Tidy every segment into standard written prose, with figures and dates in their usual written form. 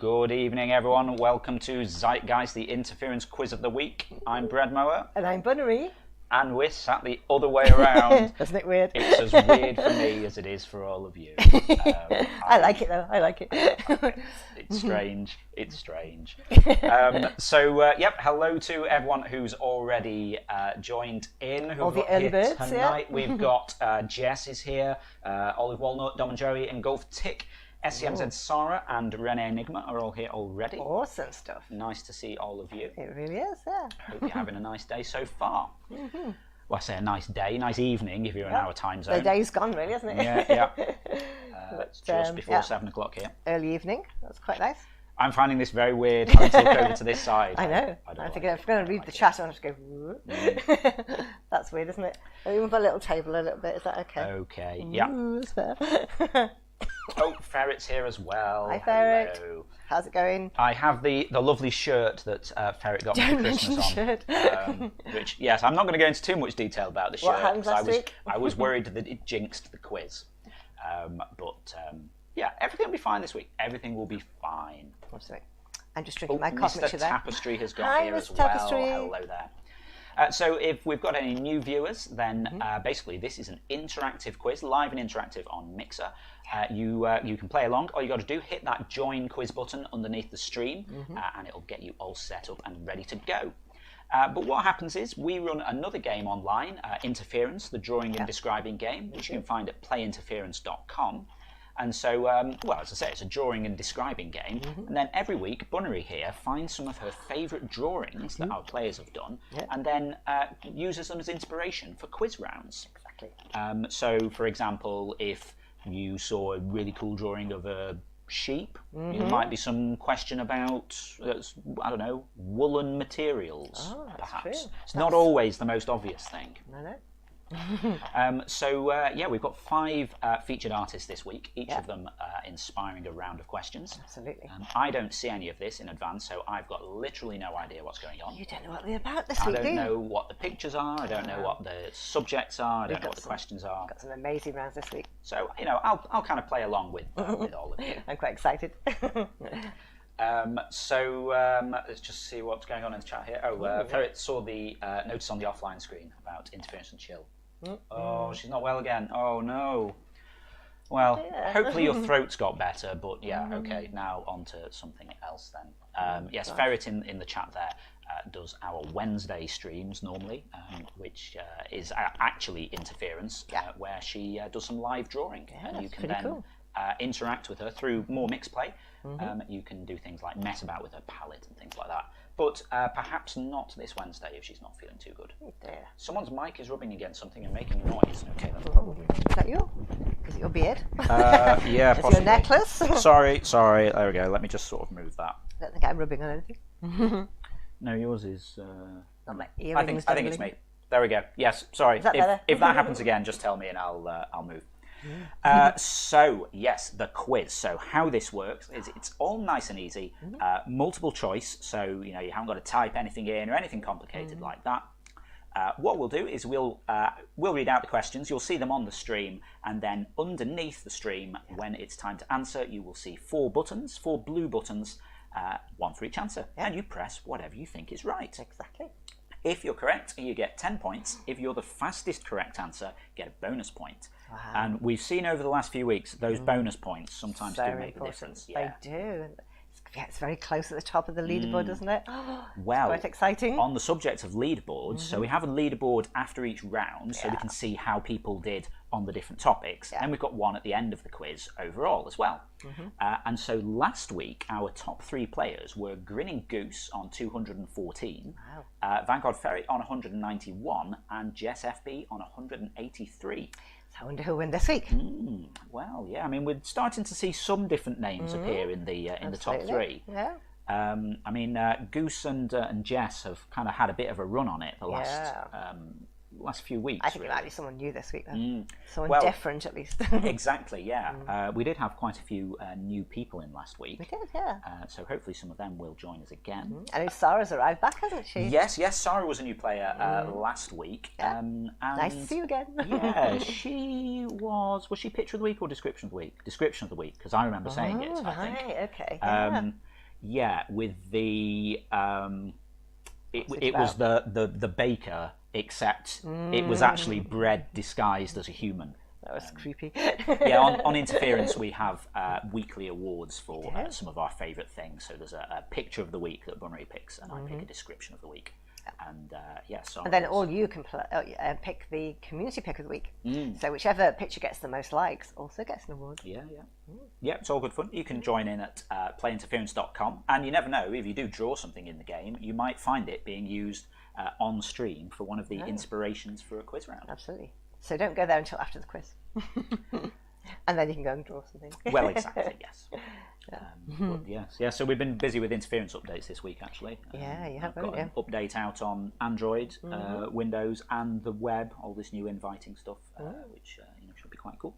Good evening, everyone. Welcome to Zeitgeist, the interference quiz of the week. I'm Brad Mower. And I'm Bunnery. And we're sat the other way around. Isn't it weird? It's as weird for me as it is for all of you. I like it, though. I like it. It's strange. It's strange. Hello to everyone who's already joined in. All the early birds, tonight. Yeah. We've got Jess is here, Olive Walnut, Dom and Joey, Engulf Tick, SCMZ Sarah, and Renee Enigma are all here already. Awesome stuff. Nice to see all of you. It really is, yeah. Hope you're having a nice day so far. Mm-hmm. Well, I say a nice day, nice evening if you're in our time zone. The day's gone, really, isn't it? Yeah. It's just before 7 o'clock here. Early evening. That's quite nice. I'm finding this very weird having to look over to this side. I know. I'm thinking if I'm going to read the chat, I want to go. That's weird, isn't it? We move a little table a little bit. Is that okay? Okay. Yeah. That's fair. Oh, Ferret's here as well. Hi, Ferret. Hello. How's it going? I have the lovely shirt that Ferret got me for Christmas on. Shirt. Which, yes, I'm not going to go into too much detail about the shirt. What happened last week? I was worried that it jinxed the quiz. Everything will be fine this week. Everything will be fine. Absolutely. I'm just drinking my coffee. Mr. Tapestry has got Hi, here Mr. as well. Tapestry. Hello there. So if we've got any new viewers, then basically this is an interactive quiz, live and interactive on Mixer. You can play along. All you got to do, hit that join quiz button underneath the stream, and it'll get you all set up and ready to go. But what happens is we run another game online, Interference, the drawing and describing game, which you can find at playinterference.com. And so, as I say, it's a drawing and describing game. And then every week, Bunnery here finds some of her favourite drawings that our players have done, and then uses them as inspiration for quiz rounds. Exactly. So, for example, if you saw a really cool drawing of a sheep, there might be some question about, I don't know, woolen materials, perhaps. True. It's not always the most obvious thing. No. We've got 5 featured artists this week, each of them inspiring a round of questions. Absolutely. I don't see any of this in advance, so I've got literally no idea what's going on. You don't know what they're about this week, I don't know what the pictures are, I don't know what the subjects are, I don't know what the questions are. Got some amazing rounds this week. So, I'll kind of play along with all of you. I'm quite excited. Let's just see what's going on in the chat here. Ferret saw the notice on the offline screen about interference and chill. Oh, she's not well again. Oh, no. Well, hopefully your throat's got better, but okay, now on to something else then. Yes, Ferret in the chat there does our Wednesday streams normally, which is actually Interference, where she does some live drawing. And you can then interact with her through more mixed play. You can do things like mess about with her palette and things like that. But perhaps not this Wednesday if she's not feeling too good. Oh dear. Someone's mic is rubbing against something and making a noise. Okay, that's probably... Is that you? Is it your beard? Yeah, Is possibly. it your necklace? Sorry. There we go. Let me just sort of move that. I don't think I'm rubbing on anything. No, yours is... Not my I think it's me. There we go. Yes, sorry. Is that better? If that happens again, just tell me and I'll move. The quiz. So how this works is it's all nice and easy, multiple choice. So you haven't got to type anything in or anything complicated like that. What we'll do is we'll read out the questions. You'll see them on the stream, and then underneath the stream, when it's time to answer, you will see 4 buttons, 4 blue buttons, one for each answer, and you press whatever you think is right. Exactly. If you're correct, you get 10 points. If you're the fastest correct answer, get a bonus point. Wow. And we've seen over the last few weeks, those bonus points sometimes do make a difference. Yeah. They do. It's very close at the top of the leaderboard, isn't it? Well, it's quite exciting. On the subject of leaderboards, so we have a leaderboard after each round, so we can see how people did on the different topics. And we've got one at the end of the quiz overall as well. And so last week, our top 3 players were Grinning Goose on 214, Vanguard Ferry on 191, and Jess FB on 183. I wonder who'll win this week. Well, yeah, I mean, we're starting to see some different names appear in the top 3. Yeah. Goose and Jess have kind of had a bit of a run on it the last few weeks. I think it might be someone new this week, then. Someone Well, different, at least. Exactly, yeah. We did have quite a few new people in last week. We did, yeah. So hopefully some of them will join us again. I know Sarah's arrived back, hasn't she? Yes, Sarah was a new player last week. And nice to see you again. Yeah, she was she picture of the week or description of the week? Description of the week, because I remember saying it, I think. Right, okay. with the it was about? the baker, except it was actually bread disguised as a human. That was creepy. Yeah, on Interference we have weekly awards for some of our favourite things. So there's a picture of the week that Bunry picks, and I pick a description of the week. And and then all you can pick the community pick of the week. So whichever picture gets the most likes also gets an award. Yeah, it's all good fun. You can join in at playinterference.com, and you never know, if you do draw something in the game, you might find it being used on stream for one of the inspirations for a quiz round. Absolutely. So don't go there until after the quiz. And then you can go and draw something. Well, exactly, yes. But so we've been busy with interference updates this week, actually. Yeah, you have, I've got an update out on Android, Windows, and the web, all this new inviting stuff, which should be quite cool.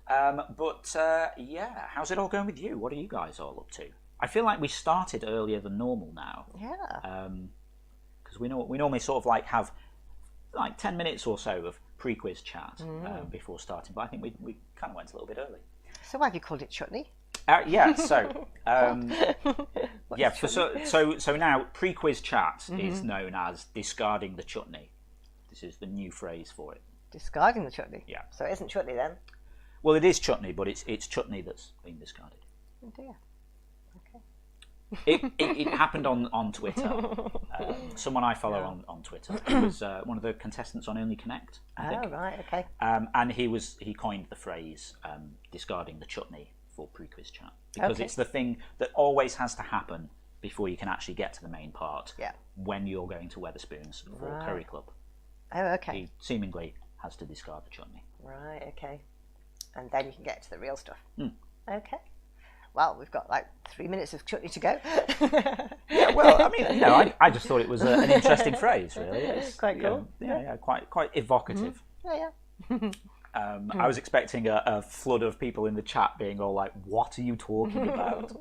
How's it all going with you? What are you guys all up to? I feel like we started earlier than normal now. Yeah. Because we normally sort of like have like 10 minutes or so of pre-quiz chat before starting, but I think we kind of went a little bit early. So why have you called it chutney? So now pre-quiz chat is known as discarding the chutney. This is the new phrase for it. Discarding the chutney? Yeah. So it isn't chutney then? Well, it is chutney, but it's chutney that's been discarded. Oh dear. It happened on Twitter. Someone I follow on Twitter. He was one of the contestants on Only Connect, I think. Oh, right, okay. And he coined the phrase discarding the chutney for pre-quiz chat, because it's the thing that always has to happen before you can actually get to the main part when you're going to Wetherspoons for Curry Club. Oh, okay. He seemingly has to discard the chutney. Right, okay. And then you can get to the real stuff. Okay. Well, we've got like 3 minutes of chutney to go. Well, I mean, I just thought it was an interesting phrase, really. It's quite cool. Quite evocative. Yeah. I was expecting a flood of people in the chat being all like, "What are you talking about?"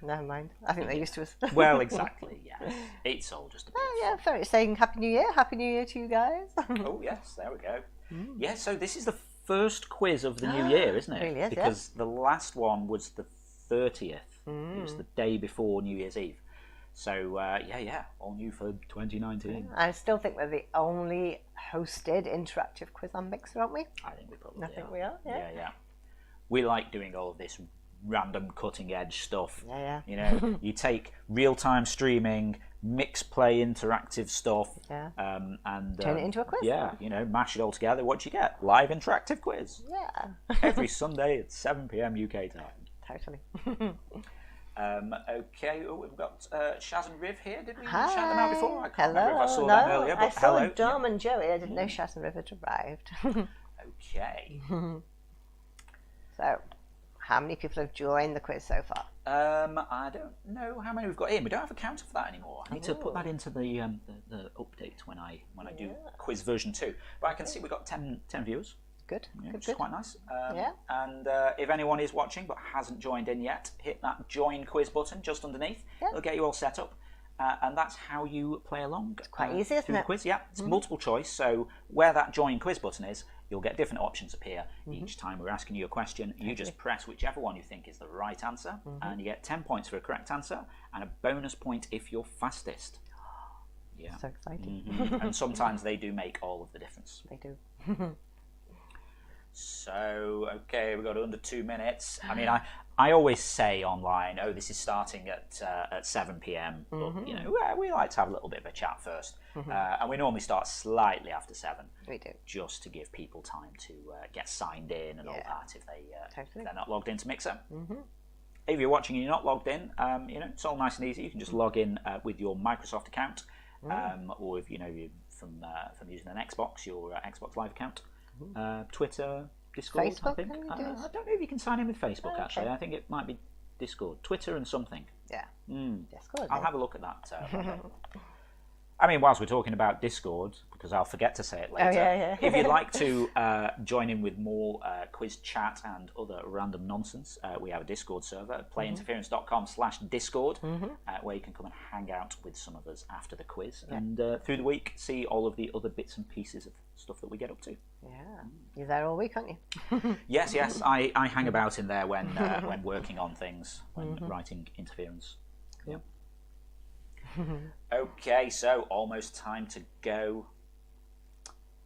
Never mind. I think they're used to us. Well, exactly. Yeah, it's all just a bit. Yeah, fair. Saying Happy New Year. Happy New Year to you guys. Oh yes, there we go. Yeah, so this is the first quiz of the new year, isn't it? It really is, because the last one was the 30th. It was the day before New Year's Eve. So, all new for 2019. I still think we're the only hosted interactive quiz on Mixer, aren't we? I think we probably I think we are, yeah. We like doing all of this random cutting-edge stuff. Yeah. You take real-time streaming, mix play interactive stuff, and turn it into a quiz. Yeah, mash it all together. What do you get? Live interactive quiz. Yeah. Every Sunday at 7 p.m. UK time. Totally. Okay, we've got Shaz and Riv here. Did we shout them out before? I can't Hello. remember if I saw them earlier, but I saw hello. Dom and Joey. I didn't know Shaz and Riv had arrived. Okay. So, how many people have joined the quiz so far? I don't know how many we've got in. We don't have a counter for that anymore. I need to put that into the update when I do quiz version 2. But I can see we've got 10 viewers. Good. Which is quite nice. Yeah. And if anyone is watching but hasn't joined in yet, hit that join quiz button just underneath. Yeah. It'll get you all set up. And that's how you play along. It's quite easy, isn't through it? The quiz. Yeah, it's multiple choice. So where that join quiz button is, you'll get different options appear each time we're asking you a question. You just press whichever one you think is the right answer, and you get 10 points for a correct answer, and a bonus point if you're fastest. Yeah. So exciting. And sometimes they do make all of the difference. They do. So, okay, we've got under 2 minutes. I mean, I always say online, this is starting at 7 p.m. But, we like to have a little bit of a chat first. And we normally start slightly after 7. We do. Just to give people time to get signed in and all that if they're not logged into Mixer. If you're watching and you're not logged in, it's all nice and easy. You can just log in with your Microsoft account. Or if, you're from using an Xbox, your Xbox Live account. Twitter, Discord, Facebook, I think. I don't know if you can sign in with Facebook, actually. I think it might be Discord. Twitter and something. Yeah. Discord. I'll have a look at that. I mean, whilst we're talking about Discord, because I'll forget to say it later, if you'd like to join in with more quiz chat and other random nonsense, we have a Discord server at playinterference.com/Discord, where you can come and hang out with some of us after the quiz, and through the week see all of the other bits and pieces of stuff that we get up to. Yeah, you're there all week, aren't you? Yes, I hang about in there when working on things, when writing interference. Cool. Yeah. Okay, so almost time to go.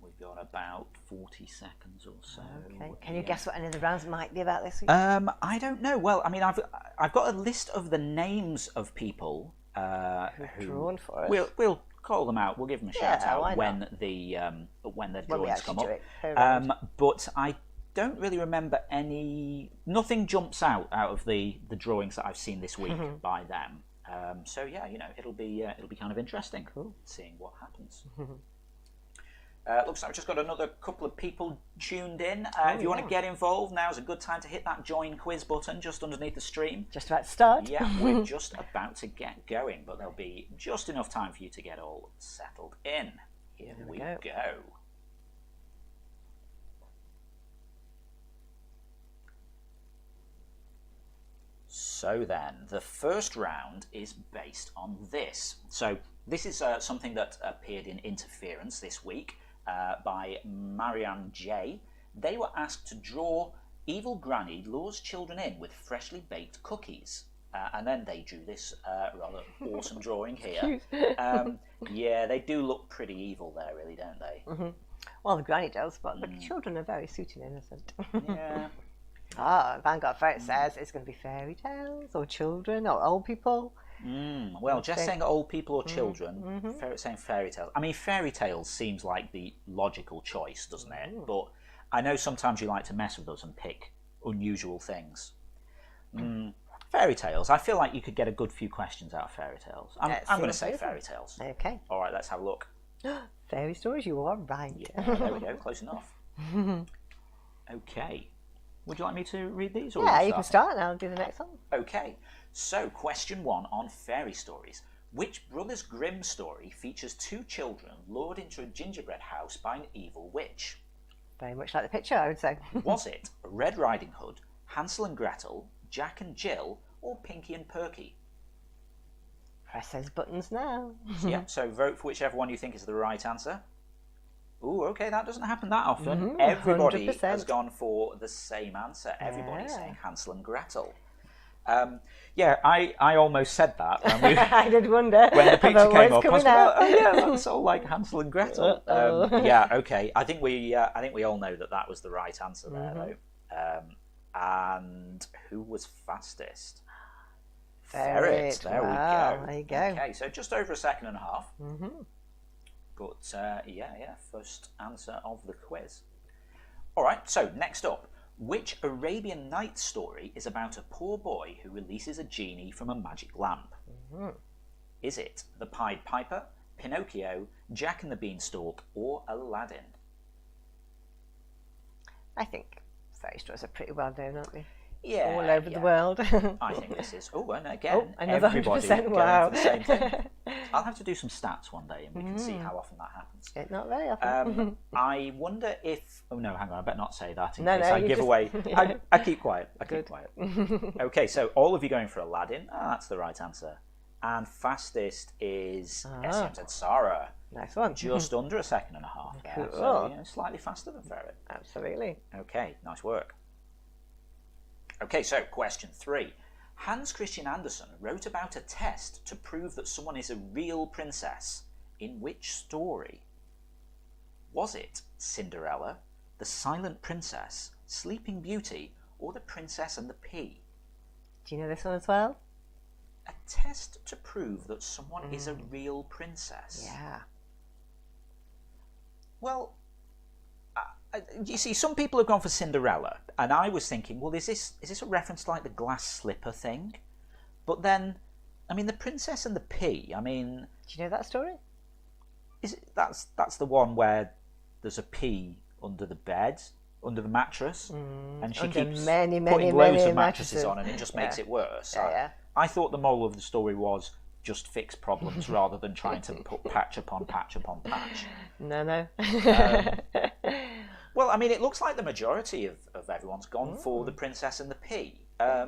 We've got about 40 seconds or so. Okay. Can you guess what any of the rounds might be about this week? I don't know. Well, I mean, I've got a list of the names of people who've drawn for us. We'll call them out. We'll give them a shout out when the drawings come up. But I don't really remember any. Nothing jumps out of the drawings that I've seen this week by them. So yeah, it'll be kind of interesting. Cool. Seeing what happens. Looks like we've just got another couple of people tuned in. If you want to get involved, now's a good time to hit that join quiz button just underneath the stream. Just about to start. Yeah, we're just about to get going, but there'll be just enough time for you to get all settled in. Here we go. So then, the first round is based on this. So this is something that appeared in Interference this week by Marianne J. They were asked to draw evil granny lures children in with freshly baked cookies. And then they drew this rather awesome drawing here. Yeah, they do look pretty evil there, really, don't they? Well, the granny does, but the children are very sweet and innocent. Yeah. Vanguard Ferret says it's going to be fairy tales or children or old people. Well, just saying old people or children, Ferret saying fairy tales. I mean, fairy tales seems like the logical choice, doesn't it? But I know sometimes you like to mess with us and pick unusual things. Fairy tales. I feel like you could get a good few questions out of fairy tales. I'm going to say fairy tales. Okay. All right, let's have a look. Fairy stories, you are right. Yeah, there we go. Close enough. Okay. Would you like me to read these? Or yeah, you can start and I'll do the next one. Okay. So, question 1 on fairy stories. Which Brothers Grimm story features 2 children lured into a gingerbread house by an evil witch? Very much like the picture, I would say. Was it Red Riding Hood, Hansel and Gretel, Jack and Jill, or Pinky and Perky? Press those buttons now. Yeah, so vote for whichever one you think is the right answer. Ooh, okay, that doesn't happen that often. Everybody 100%. has gone for the same answer. Everybody's saying Hansel and Gretel. I almost said that. I did wonder. When the picture came up, I was out. like, that's all like Hansel and Gretel. Yeah, okay. I think we all know that was the right answer there, though. And who was fastest? Ferret. There we go. There you go. Okay, so just over a second and a half. But first answer of the quiz. All right, so next up. Which Arabian Nights story is about a poor boy who releases a genie from a magic lamp? Is it The Pied Piper, Pinocchio, Jack and the Beanstalk, or Aladdin? I think fairy stories are pretty well known, aren't they? Yeah, all over the world. I think this is. Oh, and again, another everybody 100%. Wow. going for the same thing. I'll have to do some stats one day, and we can see how often that happens. Not very often. I wonder if. Oh no, hang on. I better not say that in No, case no, I you give just- away. Yeah. I keep quiet. I keep quiet. Okay, so all of you going for Aladdin. That's the right answer. And fastest is SMZ Sarah. Nice one. Just under a second and a half. There. Cool. So slightly faster than Ferret. Absolutely. Okay, nice work. Okay, so question 3. Hans Christian Andersen wrote about a test to prove that someone is a real princess. In which story? Was it Cinderella, The Silent Princess, Sleeping Beauty, or The Princess and the Pea? Do you know this one as well? A test to prove that someone is a real princess. Yeah. Well, you see, some people have gone for Cinderella, and I was thinking, well, is this a reference to like the glass slipper thing? But then, I mean, the Princess and the Pea. I mean, do you know that story? Is it that's the one where there's a pea under the bed, under the mattress, and she keeps putting loads of mattresses on, and it just makes it worse. I thought the moral of the story was just fix problems rather than trying to put patch upon patch upon patch. No. Well, I mean, it looks like the majority of everyone's gone for the Princess and the Pea. I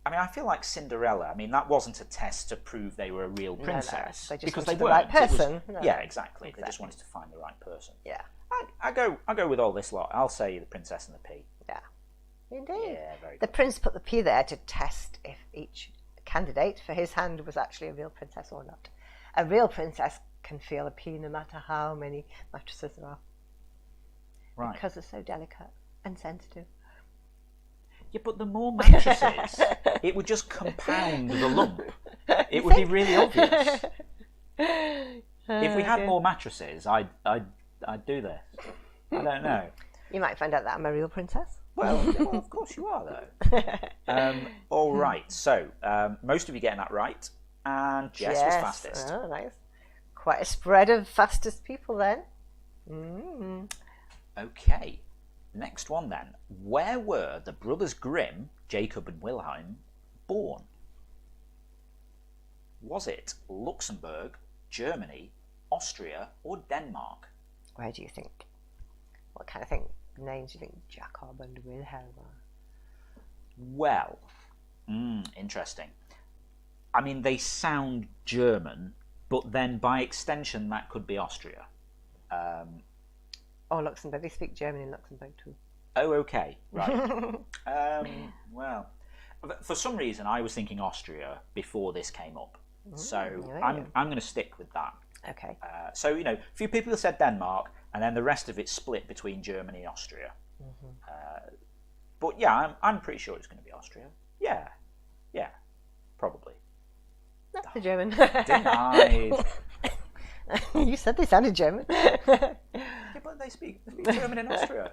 mean, I feel like Cinderella. I mean, that wasn't a test to prove they were a real princess, They just because wanted they the weren't. right person. Yeah, exactly. They just wanted to find the right person. Yeah. I go with all this lot. I'll say the Princess and the Pea. Yeah. Indeed. Yeah, very good. The prince put the pea there to test if each candidate for his hand was actually a real princess or not. A real princess can feel a pea no matter how many mattresses there are. Right. Because they're so delicate and sensitive. Yeah, but the more mattresses, it would just compound the lump. It would be really obvious. If we had more mattresses, I'd do this. I don't know. You might find out that I'm a real princess. Well, of course you are, though. All right, so most of you getting that right, and Jess was fastest. Oh, nice. Quite a spread of fastest people then. Mm. Okay, next one then. Where were the brothers Grimm, Jakob and Wilhelm, born? Was it Luxembourg, Germany, Austria, or Denmark? Where do you think? What kind of names do you think Jakob and Wilhelm are? Well, interesting. I mean, they sound German, but then by extension that could be Austria. Or Luxembourg. They speak German in Luxembourg too. Oh, okay, right. Well, for some reason I was thinking Austria before this came up, so I'm going to stick with that. Okay. So, a few people have said Denmark, and then the rest of it split between Germany and Austria. But yeah, I'm pretty sure it's going to be Austria. Yeah, probably. That's the German. Denied. You said they sounded German. Yeah, but they speak German in Austria.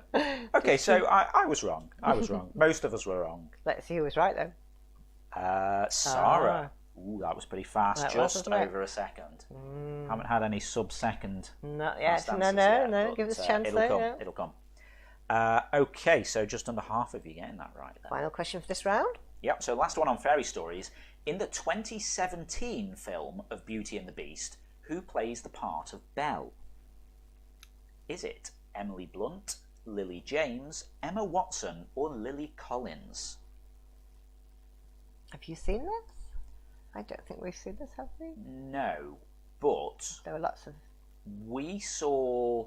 Okay, so I was wrong. Most of us were wrong. Let's see who was right then. Sarah. Ooh, that was pretty fast. That just was, wasn't it? over a second. Haven't had any sub-second. Not yet. fast answers yet, but, Give us a chance it'll there. come. Yeah. It'll come. Okay, so just under half of you getting that right then. Final question for this round. Yep, so last one on fairy stories. In the 2017 film of Beauty and the Beast, who plays the part of Belle? Is it Emily Blunt, Lily James, Emma Watson, or Lily Collins? Have you seen this? I don't think we've seen this, have we? No, but There were lots of we saw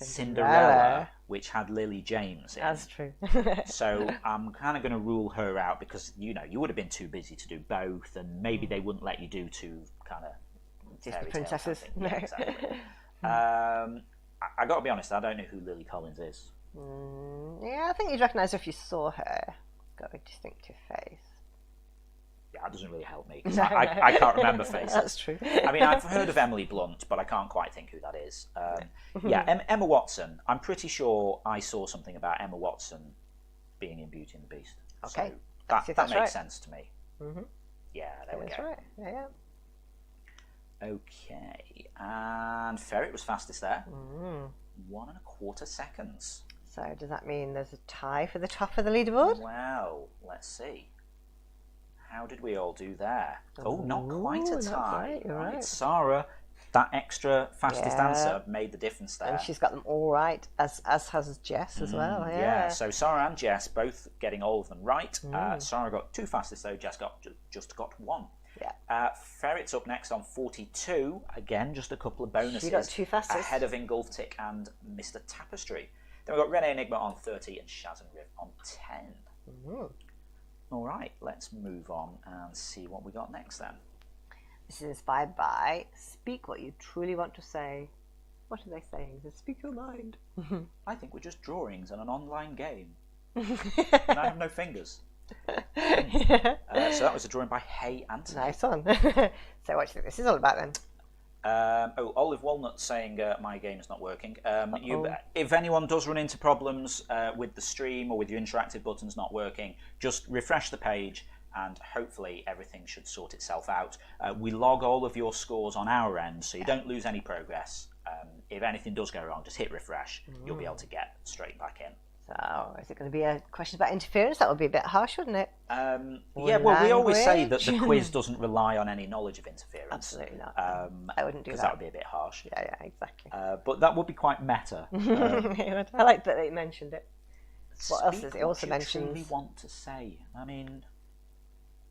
Cinderella, which had Lily James in. That's true. So I'm kind of going to rule her out because, you would have been too busy to do both, and maybe they wouldn't let you do two kind of Disney princesses. Yeah, exactly. I got to be honest, I don't know who Lily Collins is. Yeah, I think you'd recognise her if you saw her. Got a distinctive face. Yeah, that doesn't really help me, 'cause I can't remember faces. That's true. I mean, I've heard of Emily Blunt, but I can't quite think who that is. Yeah, Emma Watson. I'm pretty sure I saw something about Emma Watson being in Beauty and the Beast. Okay. So that makes right. sense to me. Yeah, there we That's go. right. Yeah. Okay, and Ferret was fastest there. 1.25 seconds. So does that mean there's a tie for the top of the leaderboard? Well, let's see. How did we all do there? Oh, not quite a not tie. quite, you're right. Sarah, that extra fastest answer made the difference there. And she's got them all right, as has Jess as well. Yeah. So Sarah and Jess both getting all of them right. Sarah got 2 fastest though, Jess just got 1. Yeah. Ferret's up next on 42. Again, just a couple of bonuses. She got 2 fastest. Ahead of Ingolftic and Mr. Tapestry. Then we've got Renee Enigma on 30 and Shaz and Riv on 10. All right, let's move on and see what we got next then. This is inspired by Speak What You Truly Want to Say. What are they saying? They speak your mind. I think we're just drawings and an online game. And I have no fingers. So that was a drawing by Hey Anthony. Nice one. So what do you think this is all about then? Olive Walnut saying my game is not working. If anyone does run into problems with the stream or with your interactive buttons not working, just refresh the page and hopefully everything should sort itself out. We log all of your scores on our end, so you don't lose any progress. If anything does go wrong, just hit refresh. You'll be able to get straight back in. So, is it going to be a question about interference? That would be a bit harsh, wouldn't it? Yeah, well, we always say that the quiz doesn't rely on any knowledge of interference. Absolutely not. I wouldn't do that. Because that would be a bit harsh. Yeah, exactly. But that would be quite meta. I like that you mentioned it. What else does it also mention? What you truly want to say. I mean,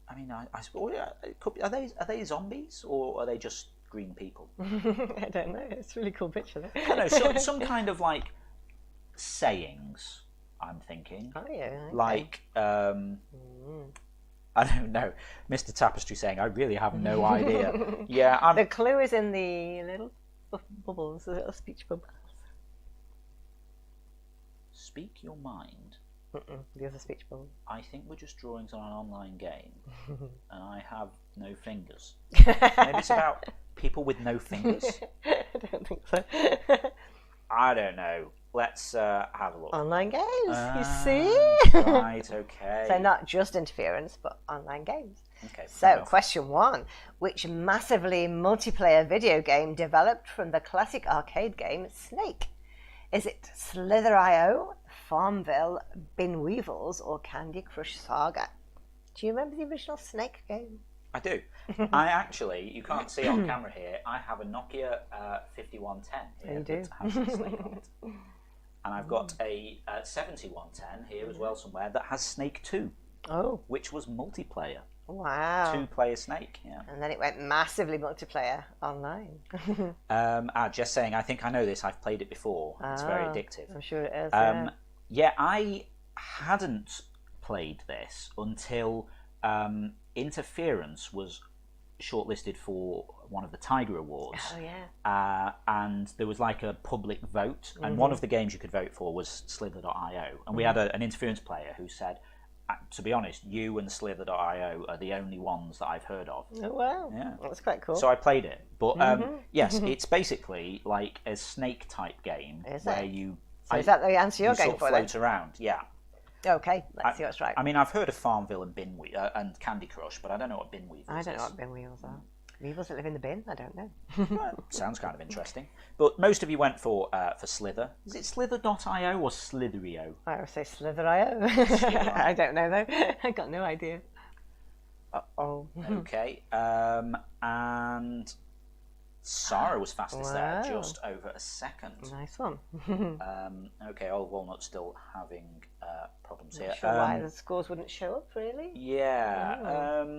I suppose, it could be, are they zombies or are they just green people? I don't know. It's a really cool picture. I don't know, some kind of like sayings, I'm thinking. Oh, yeah. Okay. Like, I don't know. Mr. Tapestry saying, I really have no idea. Yeah, the clue is in the little bubbles, the little speech bubbles. Speak your mind. The other speech bubble. I think we're just drawings on an online game, and I have no fingers. Maybe it's about people with no fingers. I don't think so. I don't know. Let's have a look. Online games, you see? Right, okay. So not just interference, but online games. Okay. So, question 1. Which massively multiplayer video game developed from the classic arcade game Snake? Is it Slither.io, Farmville, Bin Weevils, or Candy Crush Saga? Do you remember the original Snake game? I do. I actually, you can't see on camera here, I have a Nokia 5110 here that has a Snake on it. And I've got a 7110 here as well somewhere that has Snake 2, which was multiplayer. Wow. 2-player Snake, yeah. And then it went massively multiplayer online. Just saying, I think I know this. I've played it before. It's very addictive. I'm sure it is, yeah, I hadn't played this until Interference was shortlisted for one of the Tiger Awards. Oh, yeah. And there was like a public vote, and one of the games you could vote for was Slither.io. And we had an Interference player who said, to be honest, you and Slither.io are the only ones that I've heard of. Oh, wow. Yeah. That's quite cool. So I played it. But yes, it's basically like a Snake type game where you... So is that the answer you're going for then? float around, yeah. Okay, let's see what's right. I mean, I've heard of Farmville and and Candy Crush, but I don't know what Bin Weevils is. I don't know what Bin Weevils are. Weevils that live in the bin? I don't know. Well, sounds kind of interesting. But most of you went for Slither. Is it Slither.io or Slitherio? I would say Slither.io. I don't know though. I got no idea. Uh-oh. Okay. And Sarah was fastest there, just over a second. Nice one. Okay, Old Walnut's still having problems here. Not sure why the scores wouldn't show up, really. Yeah.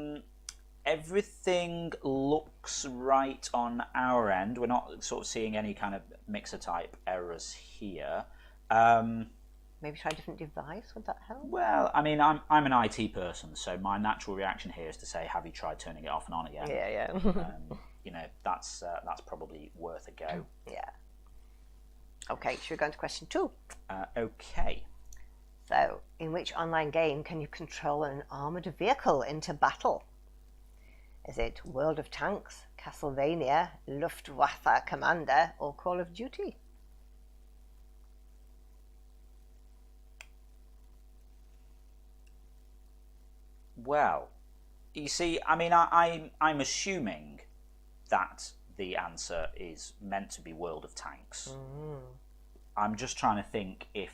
Everything looks right on our end. We're not sort of seeing any kind of mixer type errors here. Maybe try a different device, would that help? Well, I mean, I'm an IT person, so my natural reaction here is to say, have you tried turning it off and on again? Yeah. You know, that's probably worth a go. Yeah. Okay, should we go on to question 2? Okay. So, in which online game can you control an armoured vehicle into battle? Is it World of Tanks, Castlevania, Luftwaffe Commander, or Call of Duty? Well, you see, I mean, I'm assuming that the answer is meant to be World of Tanks. I'm just trying to think if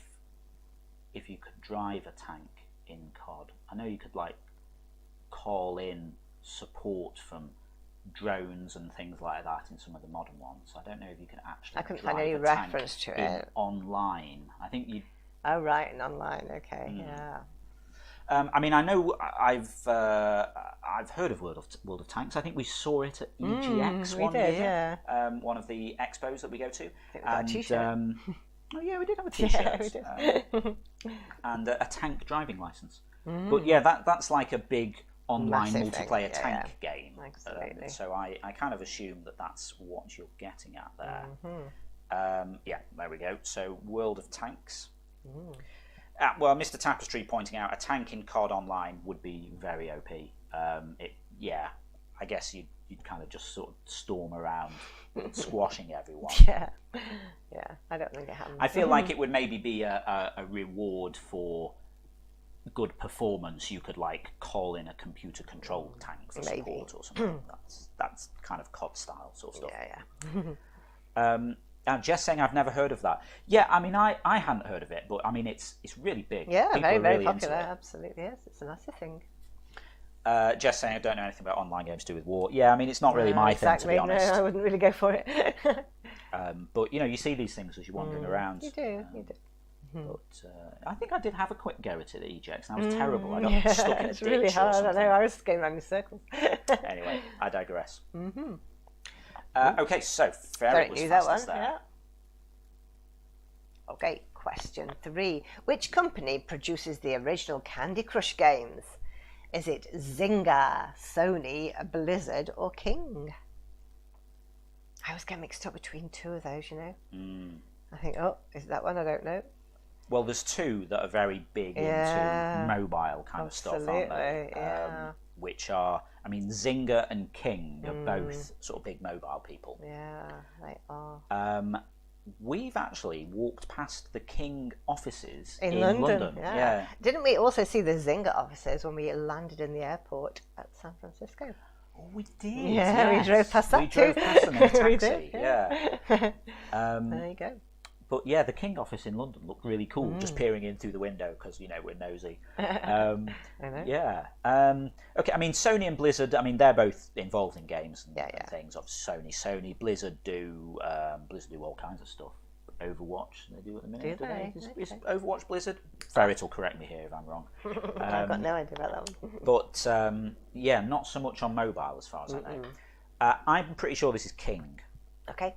you could drive a tank in COD. I know you could like call in support from drones and things like that in some of the modern ones. I don't know if you can actually. I couldn't find any reference to it online. I think you. Oh right, and online. Okay, yeah. I mean, I know I've heard of World of Tanks. I think we saw it at EGX one year. Yeah. One of the expos that we go to. I think we got a t-shirt. Oh yeah, we did have a t-shirt. Yeah, we did. And a tank driving license. But yeah, that's like a big online multiplayer tank game. Absolutely. So I kind of assume that that's what you're getting at there. Yeah, there we go. So World of Tanks. Well, Mr. Tapestry pointing out a tank in COD Online would be very OP. I guess you'd kind of just sort of storm around, squashing everyone. Yeah, I don't think it happens. I feel like it would maybe be a reward for good performance. You could like call in a computer-controlled tank for support or something. That's kind of COD style sort of stuff. Yeah. Jess saying I've never heard of that. Yeah, I mean, I hadn't heard of it, but I mean, it's really big. Yeah, People very, are very really popular. into it. Absolutely, yes. It's a massive thing. Jess saying I don't know anything about online games to do with war. Yeah, I mean, it's not really my thing, to be honest. No, I wouldn't really go for it. But, you see these things as you're wandering around. You do. But I think I did have a quick go at it at Eject, and I was terrible. I got stuck in a it's ditch really hard. or something. I know. I was going around in circles. Anyway, I digress. Okay, so Ferret was knew fastest that one. there. Yeah. Okay, question 3. Which company produces the original Candy Crush games? Is it Zynga, Sony, Blizzard, or King? I always get mixed up between two of those, I think, is that one? I don't know. Well, there's two that are very big into mobile kind of stuff, aren't they? Yeah. Which are, I mean, Zynga and King are both sort of big mobile people. Yeah, they are. We've actually walked past the King offices in London. Yeah. Didn't we also see the Zynga offices when we landed in the airport at San Francisco? Oh, we did. Yeah, yes. We drove past that too. We drove past them in a taxi. We did, yeah. There you go. But yeah, the King office in London looked really cool. Just peering in through the window because we're nosy. I know. Yeah. Okay. I mean, Sony and Blizzard. I mean, they're both involved in games and things. Obviously, Sony, Blizzard do all kinds of stuff. Overwatch, they do at the minute. Do they? Is Overwatch Blizzard? Ferret will correct me here if I'm wrong. I've got no idea about that one. But yeah, not so much on mobile as far as I know. I'm pretty sure this is King. Okay.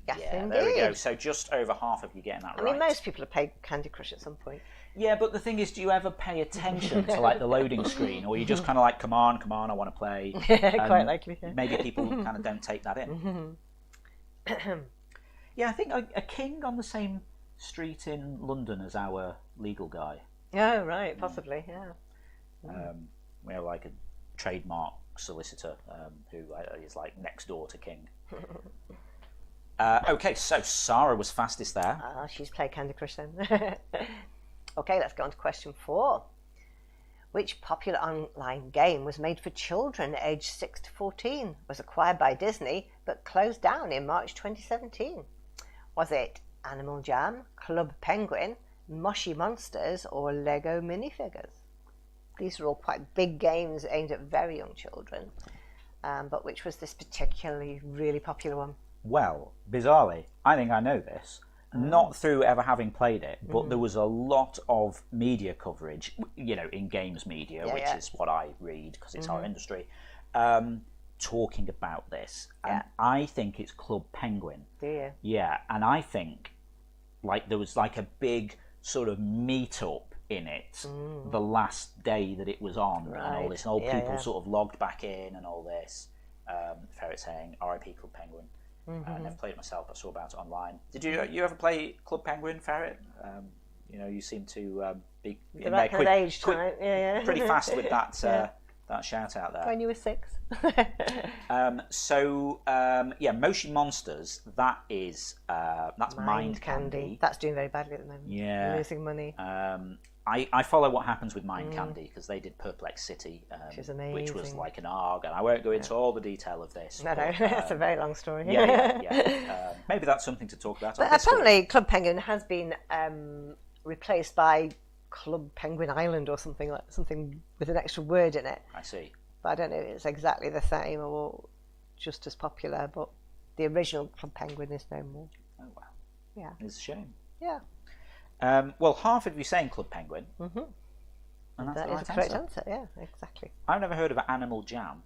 Yes, yeah, indeed. there we go. So just over half of you getting that right. I mean, most people have played Candy Crush at some point. Yeah, but the thing is, do you ever pay attention to like the loading screen, or you just kind of like, come on, I want to play? Quite likely. Yeah. Maybe people kind of don't take that in. Yeah, I think a King on the same street in London as our legal guy. Oh, right, possibly, yeah. We have like a trademark solicitor who is like next door to King. Okay, so Sarah was fastest there. She's played Candy Crush then. Okay, let's go on to question 4. Which popular online game was made for children aged 6 to 14, was acquired by Disney, but closed down in March 2017? Was it Animal Jam, Club Penguin, Moshi Monsters, or Lego minifigures? These are all quite big games aimed at very young children. But which was this particularly really popular one? Well, bizarrely, I think I know this. Not through ever having played it, but there was a lot of media coverage, in games media, which is what I read because it's our industry, talking about this. And I think it's Club Penguin. Do you? Yeah, and I think there was like a big sort of meet-up in it the last day that it was on, and all this, and all people sort of logged back in and all this. Ferret saying R.I.P. Club Penguin. I never played it myself, but saw about it online. Did you ever play Club Penguin, Ferret? You seem to be in there pretty fast with that that shout out there. When you were 6. Moshi Monsters. That's Mind Candy. That's doing very badly at the moment. Yeah, losing money. I follow what happens with Mind Candy because they did Perplex City, which is amazing. Which was like an ARG, and I won't go into all the detail of this. No, that's a very long story. Yeah. Maybe that's something to talk about. But apparently, Club Penguin has been replaced by Club Penguin Island or something with an extra word in it. I see. But I don't know if it's exactly the same or just as popular. But the original Club Penguin is no more. Oh wow. Yeah. It's a shame. Yeah. Well, half of you saying Club Penguin. Mm-hmm. And that is the correct answer. Yeah, exactly. I've never heard of Animal Jam.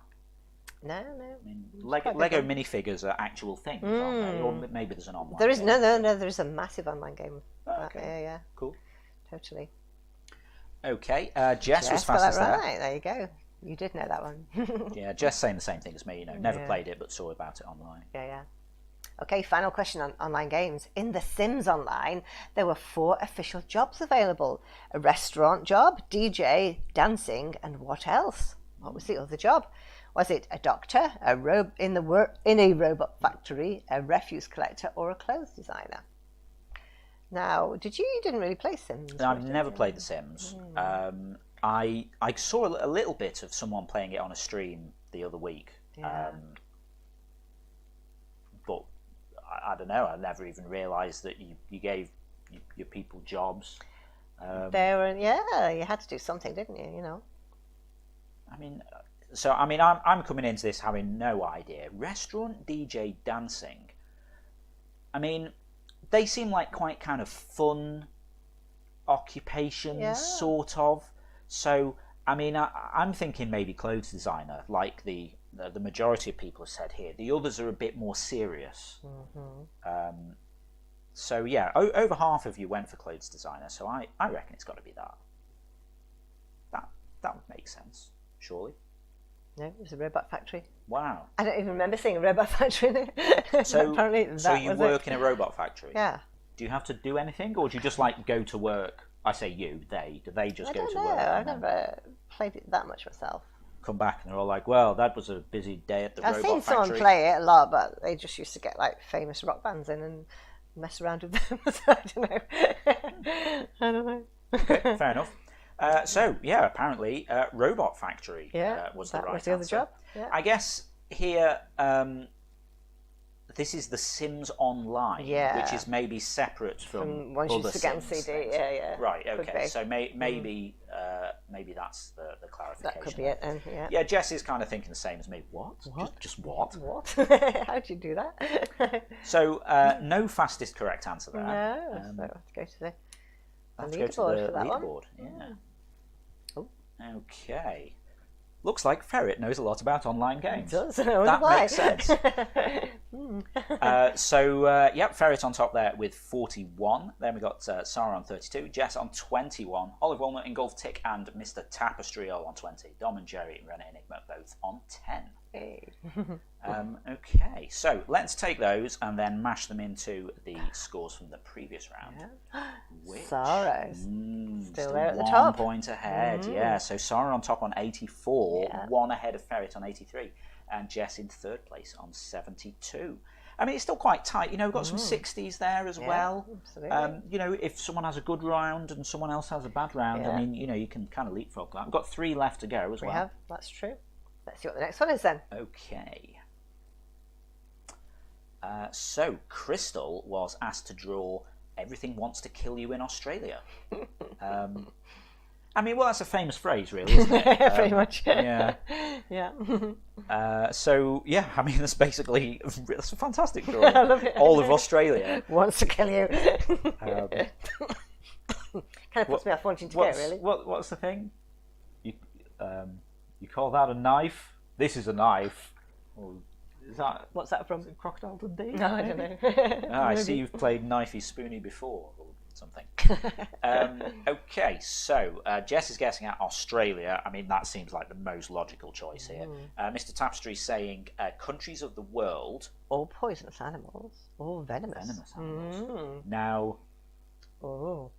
No. I mean, Lego minifigures are actual things, aren't they? Or maybe there's an online. There is game. no. There is a massive online game. Okay. Yeah. Cool. Totally. Okay. Jess was fastest got that there. Right. There you go. You did know that one. Yeah, Jess saying the same thing as me. Never played it, but saw about it online. Yeah. Okay, final question on online games. In The Sims Online, there were 4 official jobs available. A restaurant job, DJ, dancing, and what else? What was the other job? Was it a doctor, in a robot factory, a refuse collector, or a clothes designer? Now, you didn't really play Sims? I've never played The Sims. I saw a little bit of someone playing it on a stream the other week. Yeah. But I don't know. I never even realised that you gave your people jobs. You had to do something, didn't you? You know. I mean, I'm coming into this having no idea. Restaurant DJ dancing. I mean, they seem like quite kind of fun occupations, sort of. So, I mean, I'm thinking maybe clothes designer, like the majority of people have said here. The others are a bit more serious. So yeah, over half of you went for clothes designer. So I reckon it's got to be that. That would make sense, surely. No, it was a robot factory. Wow. I don't even remember seeing a robot factory in it. So apparently so you work in a robot factory? Yeah. Do you have to do anything, or do you just like go to work? I say you, they. Do they just go to work? I've never played it that much myself. Come back and they're all like, well, that was a busy day at the robot factory. I've seen someone play it a lot, but they just used to get like famous rock bands in and mess around with them. So I don't know. Okay, fair enough. So yeah, apparently robot factory was the right the other answer. job. Yeah. I guess here this is the Sims Online, which is maybe separate from once you other used to get on Sims CD. things. Yeah. Right. Okay. So maybe that's the clarification. That could be it. Then, Yeah. Jess is kind of thinking the same as me. What? Just what? What? How'd you do that? So no fastest correct answer there. No. So I have to go to the leaderboard for that one. Yeah. Okay. Looks like Ferret knows a lot about online games. It does. That makes sense. Ferret on top there with 41. Then we got Sarah on 32, Jess on 21, Olive Walnut, Engulfed Tick, and Mr. Tapestry all on 20. Dom and Jerry and Renee Enigma both on 10. Hey. Okay, so let's take those and then mash them into the scores from the previous round. Which, Sarah's still there at the 1 top. point ahead, yeah. So Sarah on top on 84, 1 ahead of Ferret on 83, and Jess in third place on 72. I mean, it's still quite tight. You know, we've got some 60s there as well. Absolutely. You know, if someone has a good round and someone else has a bad round, I mean, you know, you can kind of leapfrog that. We've got 3 left to go as well. We have, that's true. Let's see what the next one is then. Okay. So, Crystal was asked to draw Everything Wants to Kill You in Australia. I mean, well, that's a famous phrase, really, isn't it? Pretty much. Yeah. Yeah. So, yeah, I mean, that's a fantastic drawing. I love it. All of Australia. Wants to kill you. Kind of puts me off wanting to go, really. What's the thing? You call that a knife? This is a knife. Or is that? What's that from? Crocodile Dundee? No, I don't know. I see you've played Knifey Spoony before, or something. Okay, so Jess is guessing at Australia. I mean, that seems like the most logical choice here. Mr. Tapestry saying countries of the world. All poisonous animals. All venomous. Venomous animals. Now. Oh.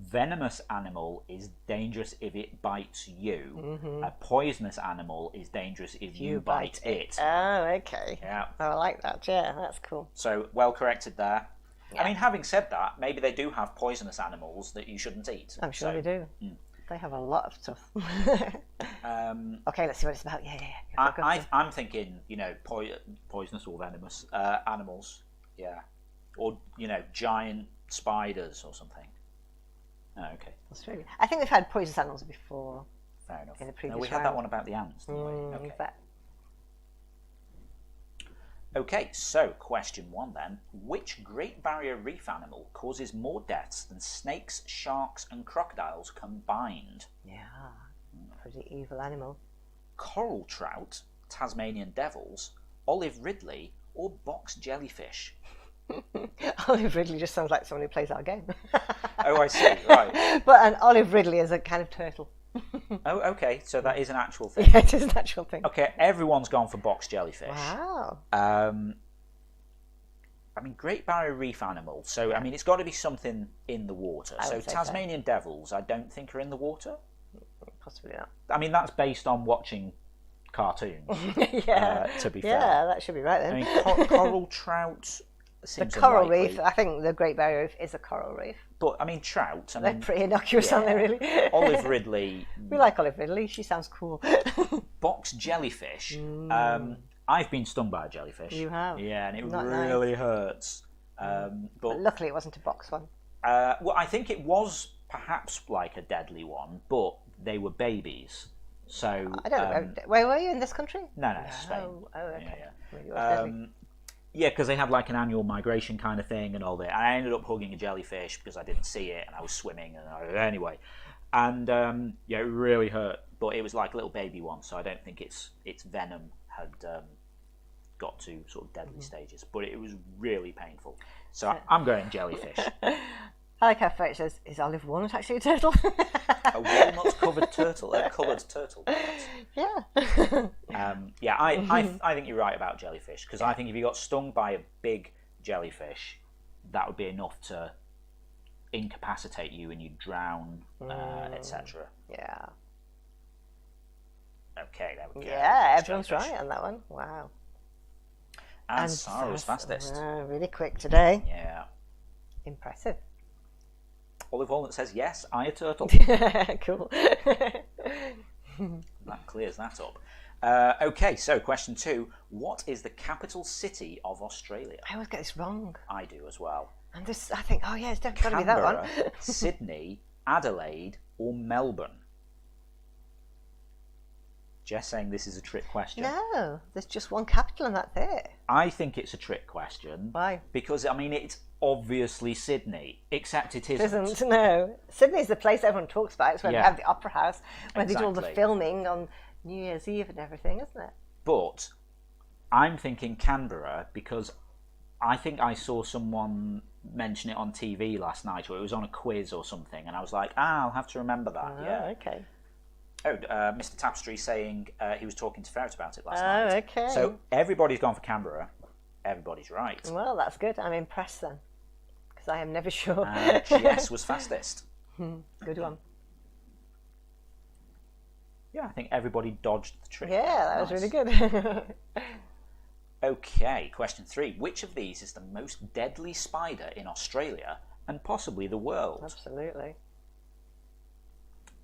Venomous animal is dangerous if it bites you. A poisonous animal is dangerous if you bite it. Oh, okay. Yeah. Oh, I like that. Yeah, that's cool. So, well corrected there. Yeah. I mean, having said that, maybe they do have poisonous animals that you shouldn't eat. I'm sure they do. They have a lot of stuff. Okay, let's see what it's about. Yeah. I'm thinking, you know, poisonous or venomous animals. Yeah. Or, you know, giant spiders or something. Oh, okay. Australia. I think we've had poisonous animals before. Fair enough. In the previous we had that one about the ants, didn't we? Okay. Okay, so question 1 then. Which Great Barrier Reef animal causes more deaths than snakes, sharks and crocodiles combined? Yeah. Pretty evil animal. Coral trout, Tasmanian devils, olive ridley or box jellyfish? Olive Ridley just sounds like someone who plays our game. Oh, I see, right. But an Olive Ridley is a kind of turtle. Oh, okay, so that is an actual thing. Yeah, it is an actual thing. Okay, everyone's gone for box jellyfish. Wow. I mean, Great Barrier Reef animal, so, I mean, it's got to be something in the water. So Tasmanian devils, I don't think are in the water. Possibly not. I mean, that's based on watching cartoons, to be fair. Yeah, that should be right then. I mean, coral trout... The coral reef, I think the Great Barrier Reef is a coral reef. But, I mean, trout... They're pretty innocuous, aren't they, really? Olive Ridley... We like Olive Ridley, she sounds cool. Box jellyfish. I've been stung by a jellyfish. You have? Yeah, and it Not really nice. hurts. But luckily it wasn't a box one. Well, I think it was perhaps like a deadly one, but they were babies. So I don't know. Where were you in this country? No, Spain. Oh, okay. Yeah. Yeah, because they had like an annual migration kind of thing and all that. And I ended up hugging a jellyfish because I didn't see it and I was swimming. Anyway, and yeah, it really hurt. But it was like a little baby one, so I don't think its venom had got to sort of deadly stages. But it was really painful. So I'm going jellyfish. I like how Ferret says, is olive walnut actually a turtle? A walnut-covered turtle, coloured turtle. Yeah. Yeah, I think you're right about jellyfish, because I think if you got stung by a big jellyfish, that would be enough to incapacitate you and you'd drown, etc. Yeah. Okay, there we go. Yeah, everyone's right on that one. Wow. And Sarah was fastest. Really quick today. Yeah. Impressive. Olive Walnut says, yes, I a turtle. Cool. That clears that up. Okay, so question 2. What is the capital city of Australia? I always get this wrong. I do as well. And this, I think, oh yeah, it's definitely got to be that one. Sydney, Adelaide, or Melbourne? Jess saying this is a trick question. No, there's just one capital and that's it. I think it's a trick question. Why? Because, I mean, it's obviously Sydney, except it isn't. It isn't, no. Sydney's the place everyone talks about. It's where they have the Opera House, where they do all the filming on New Year's Eve and everything, isn't it? But I'm thinking Canberra because I think I saw someone mention it on TV last night, or it was on a quiz or something, and I was like, I'll have to remember that. Oh, okay. Oh, Mr. Tapestry saying he was talking to Ferret about it last night. Oh, okay. So everybody's gone for Canberra. Everybody's right. Well, that's good. I'm impressed then, because I am never sure. Jess was fastest. Good one. Yeah, I think everybody dodged the trick. Yeah, that was really good. Okay, question 3. Which of these is the most deadly spider in Australia and possibly the world? Absolutely.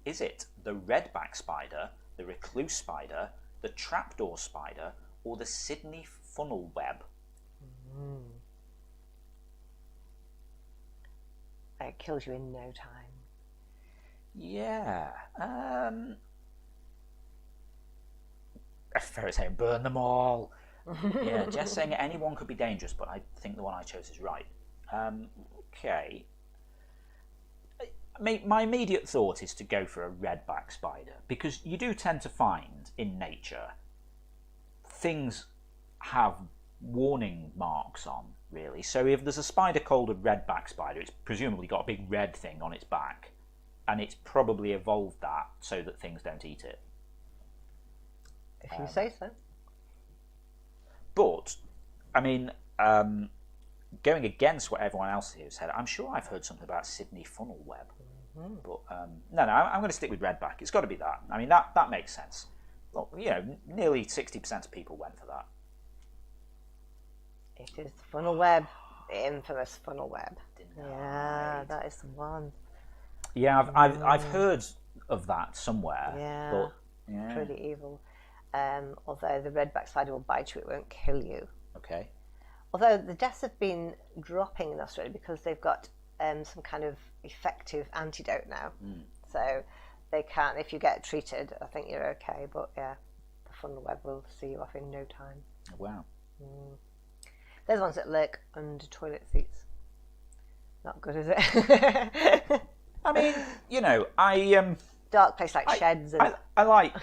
Is it the redback spider, the recluse spider, the trapdoor spider, or the Sydney funnel web? It kills you in no time. Yeah. Ferret saying burn them all. Yeah, Jess saying anyone could be dangerous, but I think the one I chose is right. Okay. My immediate thought is to go for a redback spider, because you do tend to find in nature things have warning marks on, really. So if there's a spider called a redback spider, it's presumably got a big red thing on its back, and it's probably evolved that so that things don't eat it. If you say so. But, I mean, going against what everyone else here said, I'm sure I've heard something about Sydney funnel web. But no, I'm going to stick with redback. It's got to be that. I mean, that makes sense. Well, you know, nearly 60% of people went for that. It is the funnel web, the infamous funnel web. Yeah, that is the one. Yeah, I've heard of that somewhere. Yeah, but, yeah. Pretty evil. Although the redback spider will bite you, it won't kill you. Okay. Although the deaths have been dropping in Australia because they've got some kind of effective antidote now. So they can't, if you get treated, I think you're okay. But yeah, the funnel web will see you off in no time. Wow. There's ones that lurk under toilet seats. Not good, is it? I mean, you know, dark place like sheds. And... I like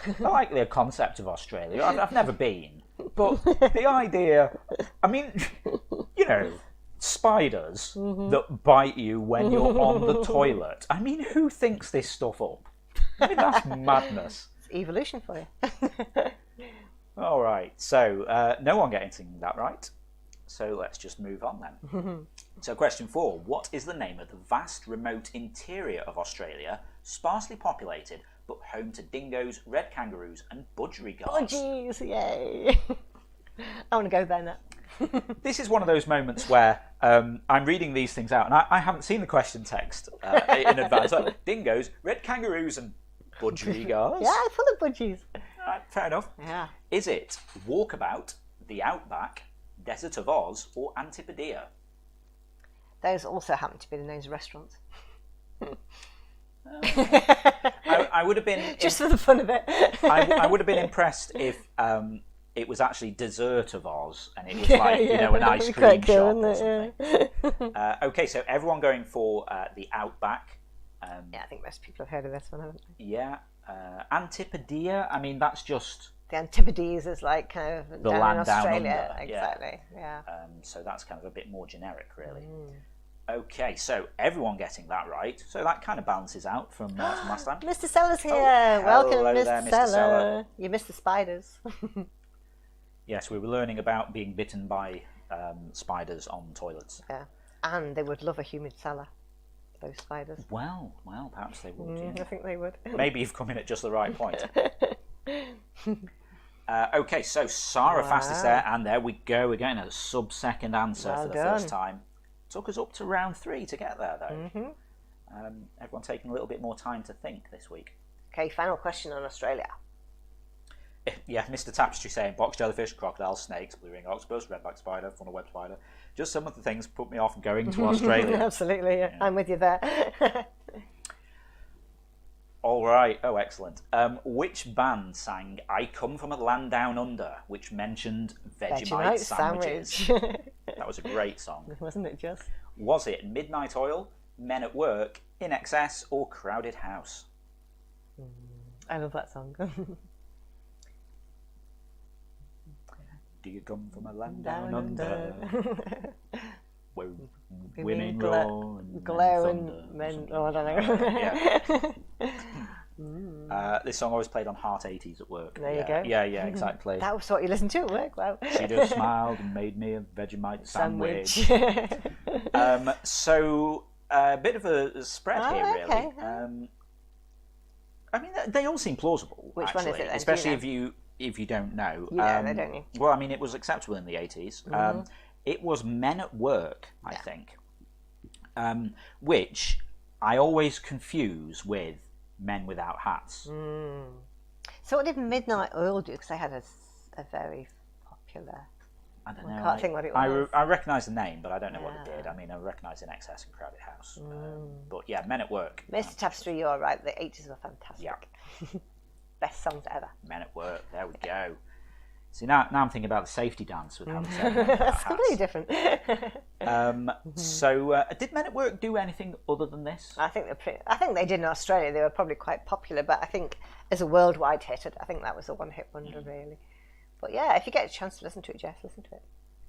the concept of Australia. I've never been, but the idea. I mean, you know, spiders that bite you when you're on the toilet. I mean, who thinks this stuff up? I mean, that's madness. It's evolution for you. All right, so no one getting that right. So let's just move on then. So question 4. What is the name of the vast remote interior of Australia, sparsely populated, but home to dingoes, red kangaroos and budgerigars? Budgies, yay! I want to go there now. This is one of those moments where I'm reading these things out and I haven't seen the question text in advance. Like, dingoes, red kangaroos and budgerigars? Yeah, full of budgies. All right, fair enough. Yeah. Is it walkabout, the Outback, Desert of Oz, or Antipodean? Those also happen to be the names of restaurants. I would have been... Just for the fun of it. I would have been impressed if it was actually Dessert of Oz, and it was an ice cream shop or something. Okay, so everyone going for the Outback. I think most people have heard of this one, haven't they? Yeah. Antipodean, I mean, that's just... The Antipodes is like kind of the down land in down Australia. under. Exactly, yeah. So that's kind of a bit more generic, really. Okay, so everyone getting that right. So that kind of balances out from last time. Mr. Seller's here. Hello Welcome, there, Mr. Mr. Seller. Seller. You missed the spiders. Yes, we were learning about being bitten by spiders on toilets. Yeah, and they would love a humid cellar, those spiders. Well, perhaps they would. Yeah. I think they would. Maybe you've come in at just the right point. Okay, so Sarah fastest there, and there we go again. A sub-second answer for the first time. Took us up to round 3 to get there, though. Everyone taking a little bit more time to think this week. Okay, final question on Australia. Yeah, Mr. Tapestry saying box jellyfish, crocodile, snakes, blue ring octopus, redback spider, funnel web spider. Just some of the things put me off going to Australia. Absolutely, yeah. I'm with you there. All right. Oh, excellent. Which band sang "I Come From a Land Down Under," which mentioned Vegemite sandwiches? That was a great song, wasn't it? Just was it Midnight Oil, Men at Work, In Excess, or Crowded House? I love that song. Do you come from a land down under? Where women glow and men. Oh, I don't know. This song always played on Heart 80s at work. There you go. Yeah, exactly. That was what you listened to at work. Wow. She just smiled and made me a Vegemite sandwich. So a bit of a spread here, really. Okay. I mean, they all seem plausible. Which actually, one is it then? especially if you don't know. You know, they don't you? Well, I mean, it was acceptable in the 80s. It was Men at Work, I think, which I always confuse with Men Without Hats. So what did Midnight Oil do? Because they had a very popular... I don't know. I can't think what it was. I recognise the name, but I don't know what it did. I mean, I recognise In Excess and Crowded House. But yeah, Men at Work. Mr. Tapestry, you're right. The 80s were fantastic. Yeah. Best songs ever. Men at Work. There we go. See, now I'm thinking about the safety dance with how they said Men Without That's Hats. completely different. So, did Men at Work do anything other than this? I think they did in Australia. They were probably quite popular, but I think as a worldwide hit, I think that was a one-hit wonder, really. But yeah, if you get a chance to listen to it, Jeff, listen to it.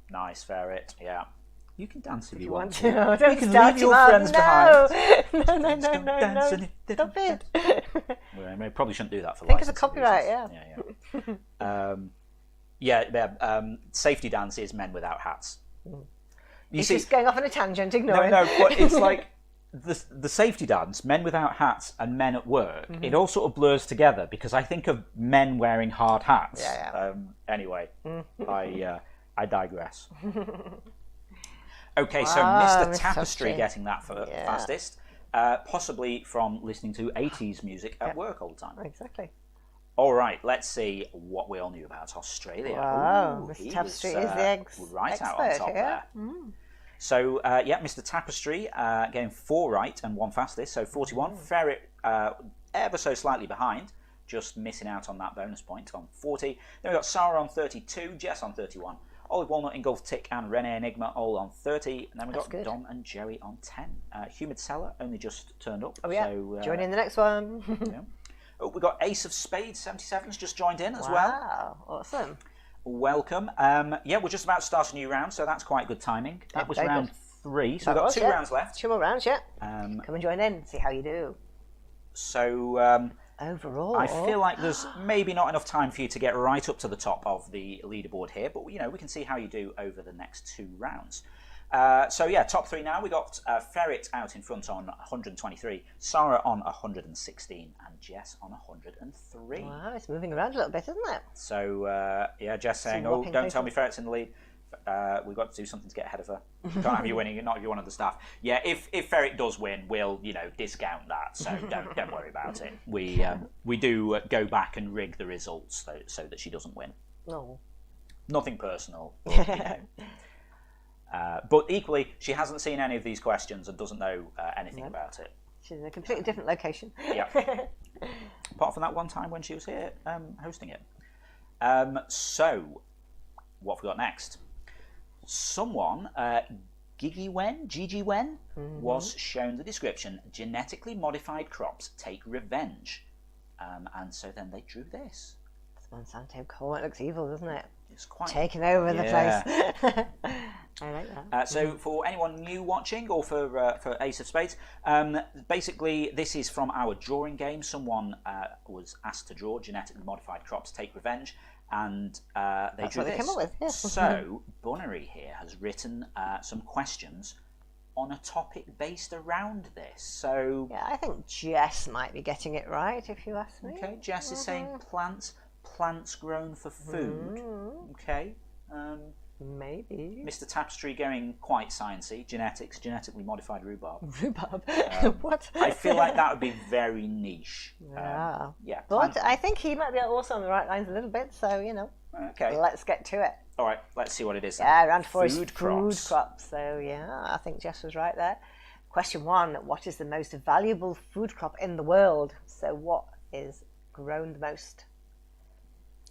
Nice, Ferret. Yeah. You can dance if you want to. No, don't you can start leave your him friends up. behind. No. Stop it. Well, I probably shouldn't do that for Think of the licensing copyright, reasons. Yeah. Safety dance is Men Without Hats. He's just going off on a tangent, ignore him. No, but it's like the safety dance, Men Without Hats and Men at Work, it all sort of blurs together because I think of men wearing hard hats. Yeah. Anyway, I digress. Okay, so Mr. Tapestry getting that for fastest, possibly from listening to 80s music at work all the time. Exactly. All right, let's see what we all knew about Australia. Wow, Mr. Tapestry is the right expert out on top here. there. So, Mr. Tapestry getting 4 right and 1 fastest, so 41. Ferret ever so slightly behind, just missing out on that bonus point on 40. Then we've got Sarah on 32, Jess on 31, Olive Walnut, Engulf Tick and Renee Enigma all on 30. And then we've got Dom and Joey on 10. Humid Cellar only just turned up. Oh yeah, so, join in the next one. Yeah. Oh, we've got Ace of Spades, 77's just joined in as well. Wow, awesome. Welcome. We're just about to start a new round, so that's quite good timing. That was round 3, so we've got 2 rounds left. 2 more rounds, come and join in, see how you do. So, overall, I feel like there's maybe not enough time for you to get right up to the top of the leaderboard here, but we can see how you do over the next 2 rounds. Top 3 now. We got Ferret out in front on 123, Sarah on 116, and Jess on 103. Wow, it's moving around a little bit, isn't it? So, Jess saying, don't tell me Ferret's in the lead. We've got to do something to get ahead of her. Can't have you winning, not if you're one of the staff. Yeah, if Ferret does win, we'll discount that. So don't worry about it. We do go back and rig the results so that she doesn't win. No. Nothing personal. But, you know. But equally, she hasn't seen any of these questions and doesn't know anything about it. She's in a completely different location. Yeah. Apart from that one time when she was here hosting it. So, what have we got next? Someone, Gigi Wen, was shown the description, genetically modified crops take revenge. And so then they drew this. This Monsanto corn, it looks evil, doesn't it? It's quite... Taking over the place. I like that. So for anyone new watching, or for Ace of Spades, basically this is from our drawing game. Someone was asked to draw genetically modified crops take revenge, and they drew this. Came up with. Yeah. So Bunnery here has written some questions on a topic based around this. So yeah, I think Jess might be getting it right, if you ask me. Okay, Jess is saying plants grown for food. Okay. Maybe. Mr. Tapestry going quite sciencey. Genetics, genetically modified rhubarb. Rhubarb? What? I feel like that would be very niche. Yeah. Yeah. But I think he might be also on the right lines a little bit, so, you know. Okay. Let's get to it. All right, let's see what it is then. Yeah, round 4 is food crops. So, yeah, I think Jess was right there. Question 1, what is the most valuable food crop in the world? So what is grown the most?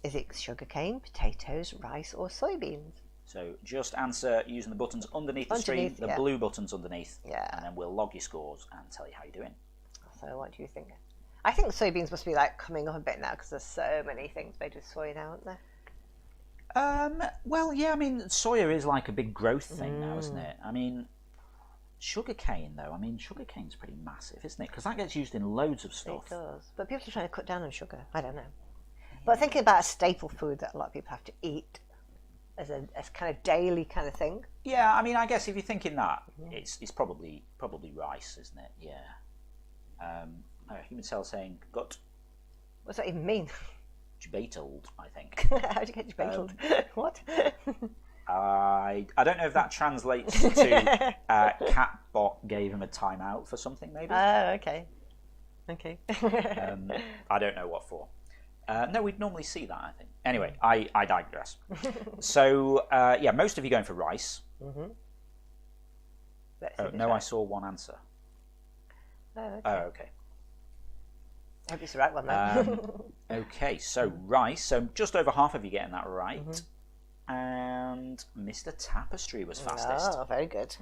Is it sugarcane, potatoes, rice, or soybeans? So just answer using the buttons underneath the screen, the blue buttons underneath, and then we'll log your scores and tell you how you're doing. So what do you think? I think soybeans must be like coming up a bit now because there's so many things made with soy now, aren't there? Well, yeah, I mean, soya is like a big growth thing now, isn't it? I mean, sugarcane, though, sugarcane's pretty massive, isn't it? Because that gets used in loads of stuff. It does. But people are trying to cut down on sugar. I don't know. But thinking about a staple food that a lot of people have to eat as kind of daily kind of thing. Yeah, I mean, I guess if you're thinking that, it's probably rice, isn't it? Yeah. Human cell saying gut. What's that even mean? Jebaitled, I think. How do you get jebaitled? What? I don't know if that translates to Catbot gave him a timeout for something, maybe. Oh, okay. I don't know what for. No, we'd normally see that, I think. Anyway, I digress. So, yeah, most of you going for rice. No, I saw one answer. Okay. I hope it's the right one, then. Okay, so rice. So just over half of you getting that right. And Mr. Tapestry was fastest. Oh, very good.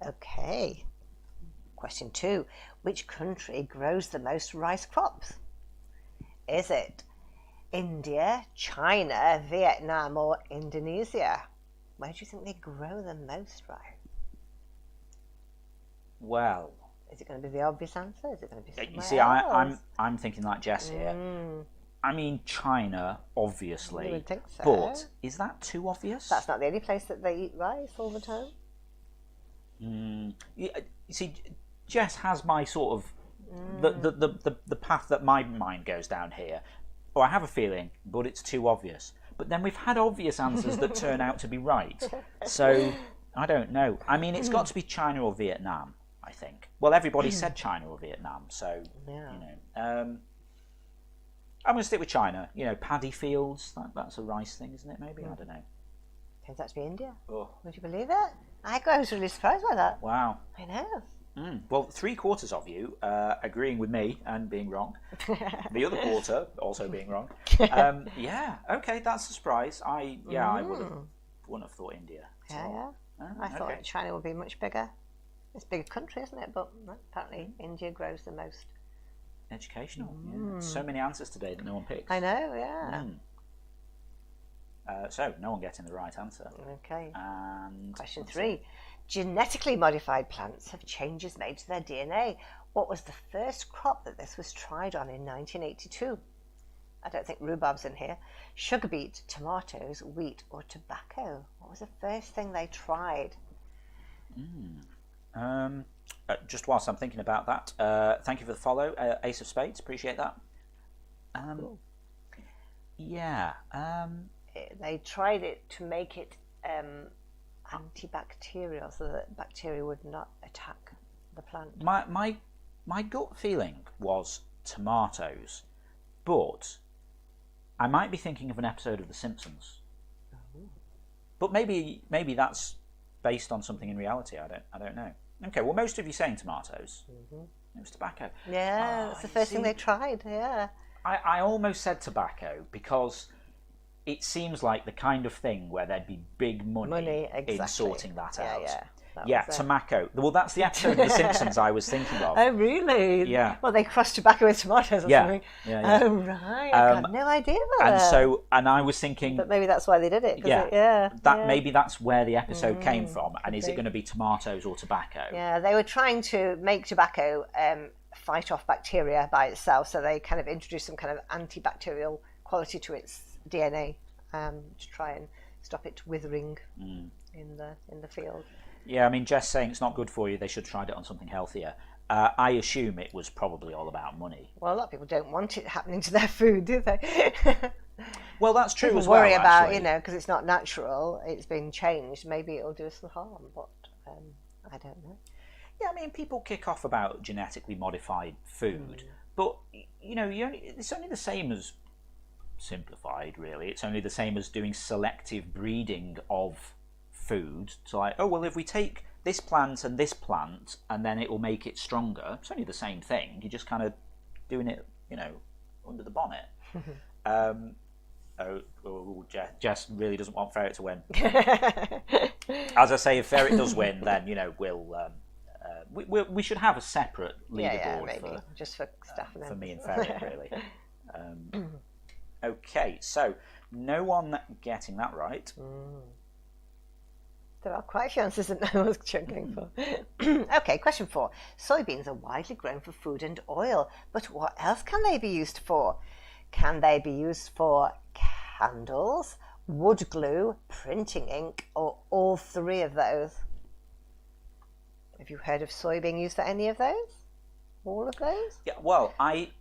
Okay. Question 2. Which country grows the most rice crops? Is it India, China, Vietnam, or Indonesia? Where do you think they grow the most rice? Well, is it going to be the obvious answer? Is it going to be somewhere you see, else? I'm thinking like Jess here. I mean, China, obviously. You would think so. But is that too obvious? That's not the only place that they eat rice all the time. You see, Jess has my sort of the path that my mind goes down here. Oh, I have a feeling, but it's too obvious. But then we've had obvious answers that turn out to be right. So I don't know. I mean, it's got to be China or Vietnam, I think. Well, everybody said China or Vietnam, so you know. I'm going to stick with China. You know, paddy fields. That's a rice thing, isn't it? Maybe I don't know. Turns out to be India. Oh. Would you believe it? I was really surprised by that. Wow. I know. Well, 3/4 of you agreeing with me and being wrong. The other quarter also being wrong. Yeah. Okay, that's a surprise. I wouldn't have thought India. So. I thought China would be much bigger. It's a bigger country, isn't it? But apparently India grows the most. Educational. Yeah. So many answers today that no one picks. I know. Yeah. So no one getting the right answer. Okay. And question 3. Genetically modified plants have changes made to their DNA. What was the first crop that this was tried on in 1982? I don't think rhubarb's in here. Sugar beet, tomatoes, wheat, or tobacco? What was the first thing they tried? Just whilst I'm thinking about that, thank you for the follow, Ace of Spades. Appreciate that. Cool. Yeah. They tried it to make it antibacterial, so that bacteria would not attack the plant. My gut feeling was tomatoes, but I might be thinking of an episode of The Simpsons. But maybe that's based on something in reality. I don't know. Okay, well, most of you saying tomatoes. It was tobacco. Yeah, that's the first thing they tried. Yeah. I almost said tobacco because it seems like the kind of thing where there'd be big money exactly. in sorting that out. Yeah, tobacco. Well, that's the episode of The Simpsons I was thinking of. Oh, really? Yeah. Well, they crushed tobacco with tomatoes or something. Yeah. Oh, right. I had no idea about that. And I was thinking... But maybe that's why they did it. Maybe that's where the episode came from. And is it going to be tomatoes or tobacco? Yeah, they were trying to make tobacco fight off bacteria by itself. So they kind of introduced some kind of antibacterial quality to its DNA to try and stop it withering in the field. Yeah, I mean, Jess saying it's not good for you, they should try it on something healthier. I assume it was probably all about money. Well, a lot of people don't want it happening to their food, do they? Well, that's true people as well, worry about, actually. Because it's not natural, it's been changed, maybe it'll do us some harm, but I don't know. Yeah, I mean, people kick off about genetically modified food, but, it's only the same as simplified, really. It's only the same as doing selective breeding of food. So like, if we take this plant and then it will make it stronger. It's only the same thing. You're just kind of doing it, under the bonnet. Jess really doesn't want Ferret to win. As I say, if Ferret does win, then we should have a separate leaderboard maybe just for staff for me and Ferret, really. Okay, so no one getting that right. There are quite a few answers that no one's chunking for. Okay, question 4. Soybeans are widely grown for food and oil, but what else can they be used for? Can they be used for candles, wood glue, printing ink, or all 3 of those? Have you heard of soy being used for any of those? All of those? Yeah, well, I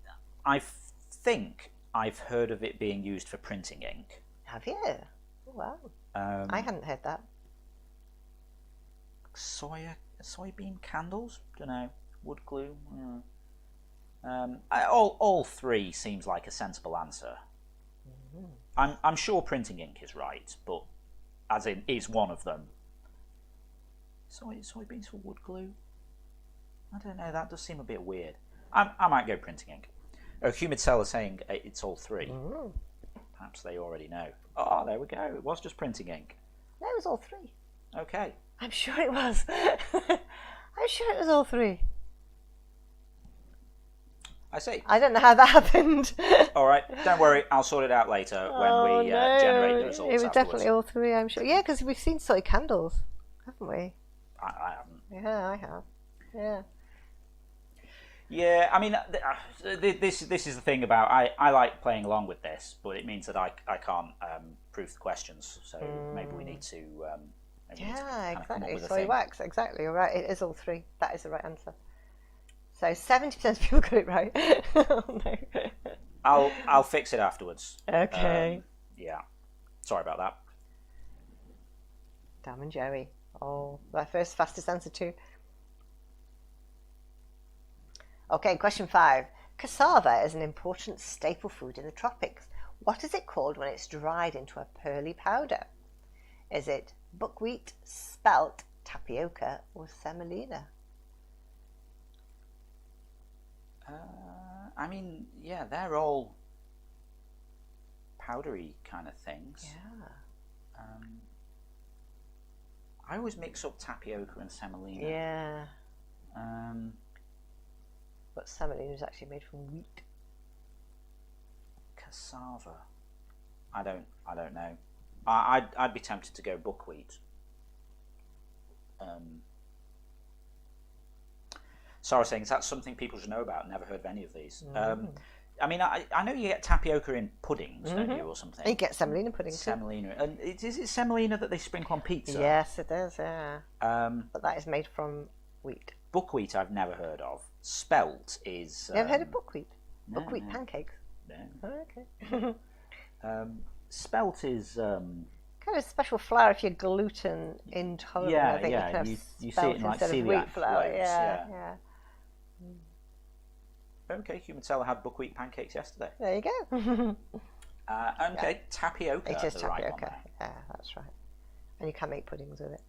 think I've heard of it being used for printing ink. Have you? Oh, wow. I hadn't heard that. Soybean candles? Don't know. Wood glue? All 3 seems like a sensible answer. I'm sure printing ink is right, but as in is one of them. Soybeans for wood glue? I don't know. That does seem a bit weird. I might go printing ink. Humid Seller saying it's all 3. Perhaps they already know. Oh, there we go. It was just printing ink. No, it was all 3. Okay. I'm sure it was. I'm sure it was all 3. I see. I don't know how that happened. All right, don't worry. I'll sort it out later when we generate the results. It was afterwards. definitely all 3, I'm sure. Yeah, because we've seen soy candles, haven't we? I haven't. Yeah, I have. Yeah. Yeah, I mean, this is the thing about I like playing along with this, but it means that I can't prove the questions. So maybe we need to. Exactly. Soy wax. Exactly. You're right. It is all 3. That is the right answer. So 70% of people got it right. Oh, no. I'll fix it afterwards. Okay. Yeah. Sorry about that. Dam and Joey. Oh, my first fastest answer too. Okay, question 5. Cassava is an important staple food in the tropics. What is it called when it's dried into a pearly powder? Is it buckwheat, spelt, tapioca, or semolina? I mean, yeah, they're all powdery kind of things. Yeah. I always mix up tapioca and semolina. Yeah. But semolina is actually made from wheat. Cassava. I don't know. I'd be tempted to go buckwheat. Sarah saying, is that something people should know about? Never heard of any of these. I mean, I know you get tapioca in puddings, don't you, or something? You get semolina pudding Semolina. And is it semolina that they sprinkle on pizza? Yes, it is, yeah. But that is made from wheat. Buckwheat I've never heard of. Spelt is... You ever heard of buckwheat? No, Buckwheat pancakes? No. Oh, okay. Spelt is... kind of special flour if you're gluten intolerant. Yeah, I think yeah. You see it in like celiac flour. loaves. Yeah. Okay, Human Seller had buckwheat pancakes yesterday. There you go. Okay, tapioca. It is the right tapioca. one Yeah, that's right. And you can make puddings with it.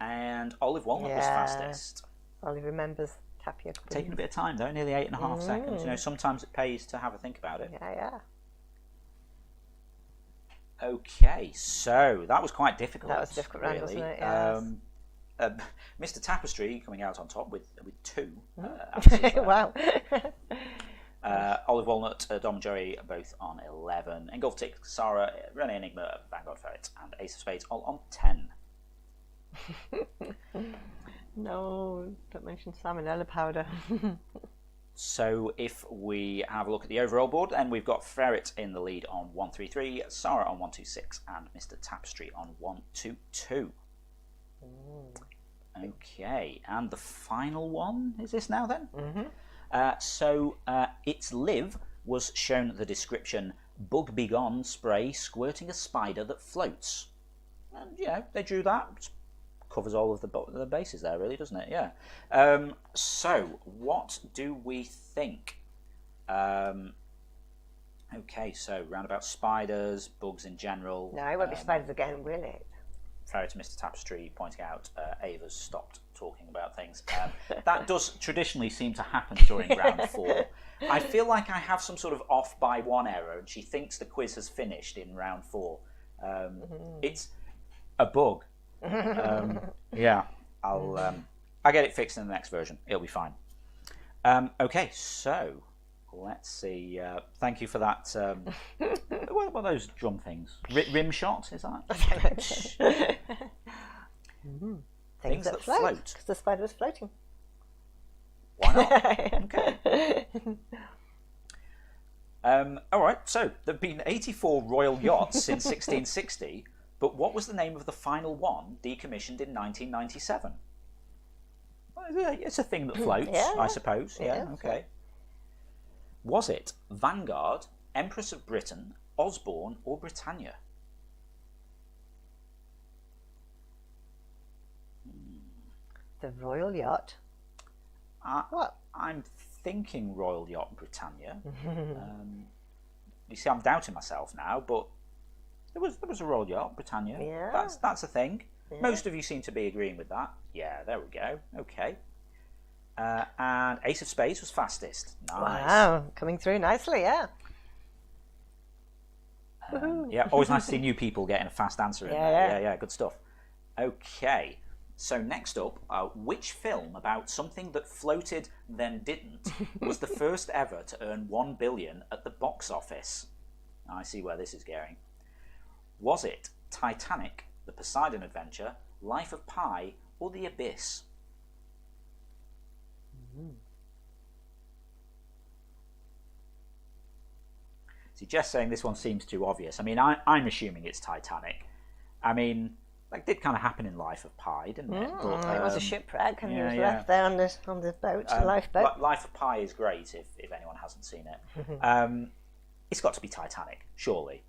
And olive walnut was fastest. Ollie remembers tapioca pudding. Taking a bit of time though, nearly 8.5 seconds. You know, sometimes it pays to have a think about it. Yeah. Okay, so that was quite difficult. That was a difficult round, really. wasn't it? Yes. Mr. Tapestry coming out on top with 2. Wow. Olive Walnut, Dom and Jerry both on 11. Engulfed Tick, Sarah, Renee Enigma, Vanguard Ferret, and Ace of Spades all on 10. No, don't mention salmonella powder. So if we have a look at the overall board, then we've got Ferret in the lead on 133, Sarah on 126, and Mr. Tapestry on 122. Okay, and the final one is this now then? So its live was shown the description "Bug Begone spray squirting a spider that floats," and they drew that. Covers all of the bases there, really, doesn't it? Yeah. So what do we think? Okay, so roundabout spiders, bugs in general. No, it won't be spiders again, will it? Ferret and Mr. Tapestry pointing out Ava's stopped talking about things. That does traditionally seem to happen during round 4. I feel like I have some sort of off by 1 error, and she thinks the quiz has finished in round 4. It's a bug. Yeah, I'll get it fixed in the next version. It'll be fine. Okay, so let's see. Thank you for that. What are those drum things? Rim shot, is that? Things that float. Because the spider was floating. Why not? Okay. All right. So there've been 84 royal yachts since 1660. But what was the name of the final one decommissioned in 1997? Well, it's a thing that floats, I suppose. Yeah, okay. Was it Vanguard, Empress of Britain, Osborne, or Britannia? The royal yacht? What? I'm thinking Royal Yacht Britannia. You see, I'm doubting myself now, but there was a Royal Yacht Britannia. Yeah. That's a thing. Yeah. Most of you seem to be agreeing with that. Yeah, there we go. Okay. And Ace of Spades was fastest. Nice. Wow, coming through nicely, yeah. Yeah, always nice to see new people getting a fast answer in there. Yeah, good stuff. Okay. So next up, which film about something that floated then didn't was the first ever to earn 1 billion at the box office? I see where this is going. Was it Titanic, The Poseidon Adventure, Life of Pi, or The Abyss? See, Jess saying this one seems too obvious. I mean, I'm assuming it's Titanic. I mean, like, did kind of happen in Life of Pi, didn't it? But, it was a shipwreck, and he was left there on the boat, the lifeboat. Life of Pi is great if anyone hasn't seen it. It's got to be Titanic, surely.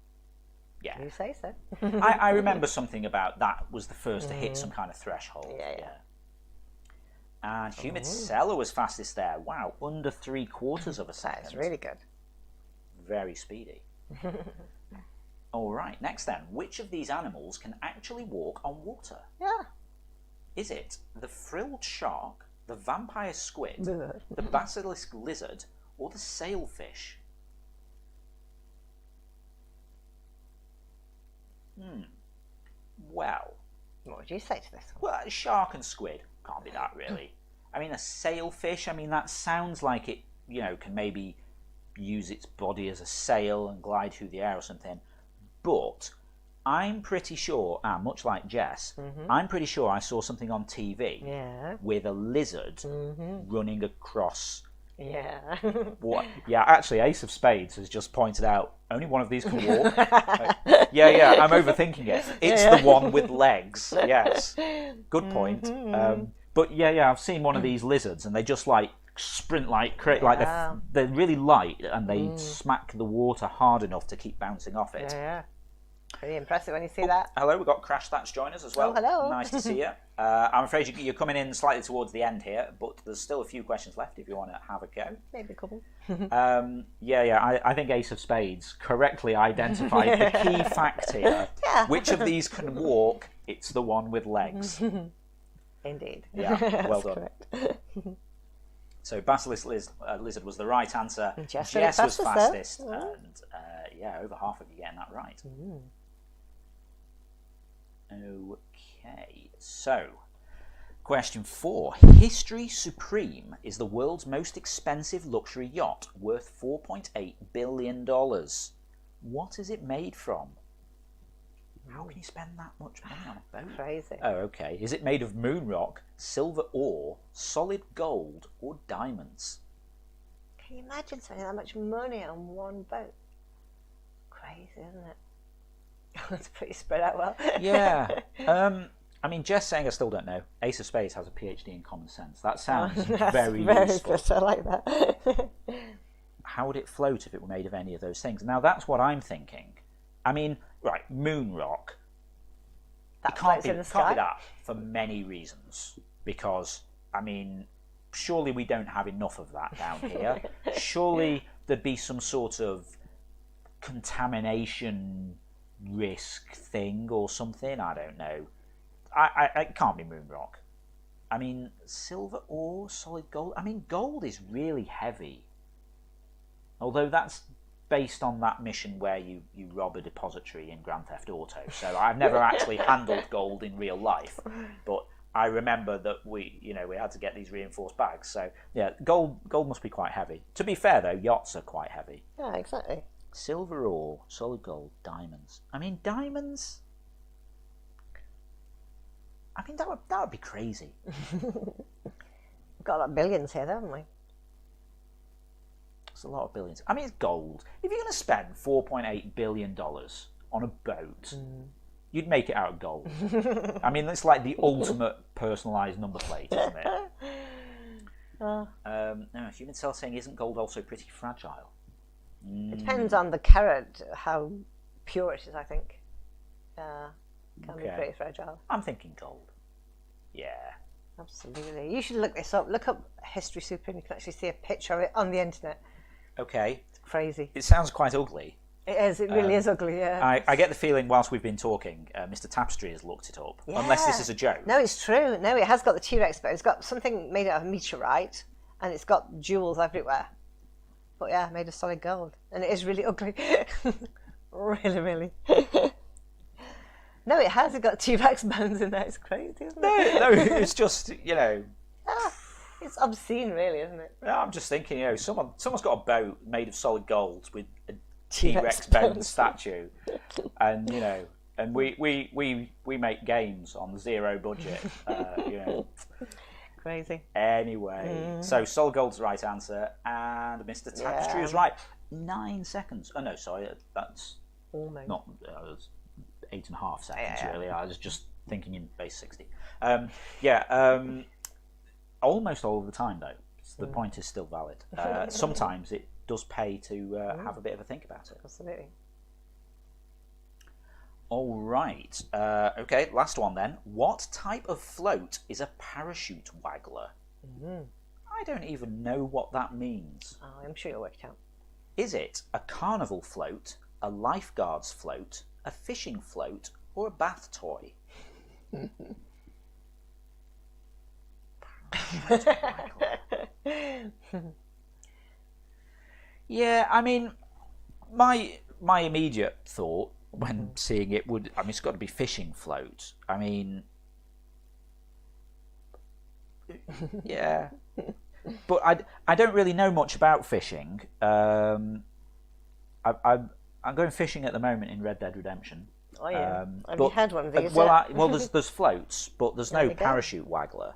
Yeah. You say so. I remember something about that was the first to hit some kind of threshold. Yeah. And Humid Cellar was fastest there. Wow, under 3/4 of a second. That's really good. Very speedy. All right, next then. Which of these animals can actually walk on water? Yeah. Is it the frilled shark, the vampire squid, the basilisk lizard, or the sailfish? Well, what would you say to this one? Well, shark and squid can't be that, really. I mean, a sailfish, I mean, that sounds like it, can maybe use its body as a sail and glide through the air or something. But I'm pretty sure, much like Jess, I'm pretty sure I saw something on TV with a lizard running across. Yeah. What? Yeah, actually, Ace of Spades has just pointed out only one of these can walk. Yeah, I'm overthinking it. It's the one with legs. Yes. Good point. But yeah, I've seen one of these lizards, and they just sprint like they're really light, and they smack the water hard enough to keep bouncing off it. Yeah. Pretty impressive when you see that. Hello, we've got Crash That's joined us as well. Oh, hello. Nice to see you. I'm afraid you're coming in slightly towards the end here, but there's still a few questions left if you want to have a go. Maybe a couple. I think Ace of Spades correctly identified the key fact here. Yeah. Which of these can walk? It's the one with legs. Indeed. Yeah, well done. Correct. So Basilisk Lizard was the right answer. Jess was was fastest. though. And over half of you getting that right. Okay, so question 4. History Supreme is the world's most expensive luxury yacht, worth $4.8 billion. What is it made from? How can you spend that much money on a boat? Crazy. Oh, okay. Is it made of moon rock, silver ore, solid gold, or diamonds? Can you imagine spending that much money on one boat? Crazy, isn't it? It's pretty spread out well. Yeah. I mean, Jess saying I still don't know. Ace of Spades has a PhD in common sense. That sounds very useful. Good. I like that. How would it float if it were made of any of those things? Now, that's what I'm thinking. I mean, right, moon rock. That it can't floats be, in the can't be sky. that for many reasons. Because, I mean, surely we don't have enough of that down here. Surely there'd be some sort of contamination risk thing or something. I don't know. It can't be moon rock. I mean, silver ore, solid gold. I mean, gold is really heavy. Although that's based on that mission where you rob a depository in Grand Theft Auto. So I've never actually handled gold in real life, but I remember that we had to get these reinforced bags. So yeah, gold must be quite heavy. To be fair though, yachts are quite heavy. Yeah, exactly. Silver ore, solid gold, diamonds. I mean, diamonds. I mean, that would be crazy. We've got like billions here, though, haven't we? It's a lot of billions. I mean, it's gold. If you're going to spend $4.8 billion on a boat, you'd make it out of gold. I mean, it's like the ultimate personalised number plate, isn't it? No, Human Cell saying, isn't gold also pretty fragile? It depends on the carat, how pure it is, I think. Can be pretty fragile. I'm thinking gold. Yeah. Absolutely. You should look this up. Look up History Supreme. You can actually see a picture of it on the internet. Okay. It's crazy. It sounds quite ugly. It is. It really is ugly, yeah. I get the feeling whilst we've been talking, Mr. Tapestry has looked it up. Yeah. Unless this is a joke. No, it's true. No, it has got the T-Rex, but it's got something made out of meteorite, and it's got jewels everywhere. But yeah, made of solid gold. And it is really ugly. Really, really. No, it has. It's got T-Rex bones in there. It's crazy, isn't it? No, it's just, It's obscene, really, isn't it? I'm just thinking, someone's got a boat made of solid gold with a T-Rex bone statue, and and we make games on zero budget, Crazy. Anyway, so solid gold's the right answer, and Mr. Tapestry is right. 9 seconds. Oh no, sorry, that's almost not. 8.5 seconds, really. I was just thinking in base 60. Almost all of the time, though. So the point is still valid. Sometimes it does pay to have a bit of a think about it. Absolutely. All right. Okay, last one then. What type of float is a parachute waggler? I don't even know what that means. Oh, I'm sure you'll work it out. Is it a carnival float, a lifeguard's float, a fishing float, or a bath toy? Yeah, I mean, my immediate thought when seeing it it's got to be fishing float. I mean, yeah, but I don't really know much about fishing. I'm going fishing at the moment in Red Dead Redemption. Oh yeah, have you had one of these? There's floats, but there's no parachute waggler.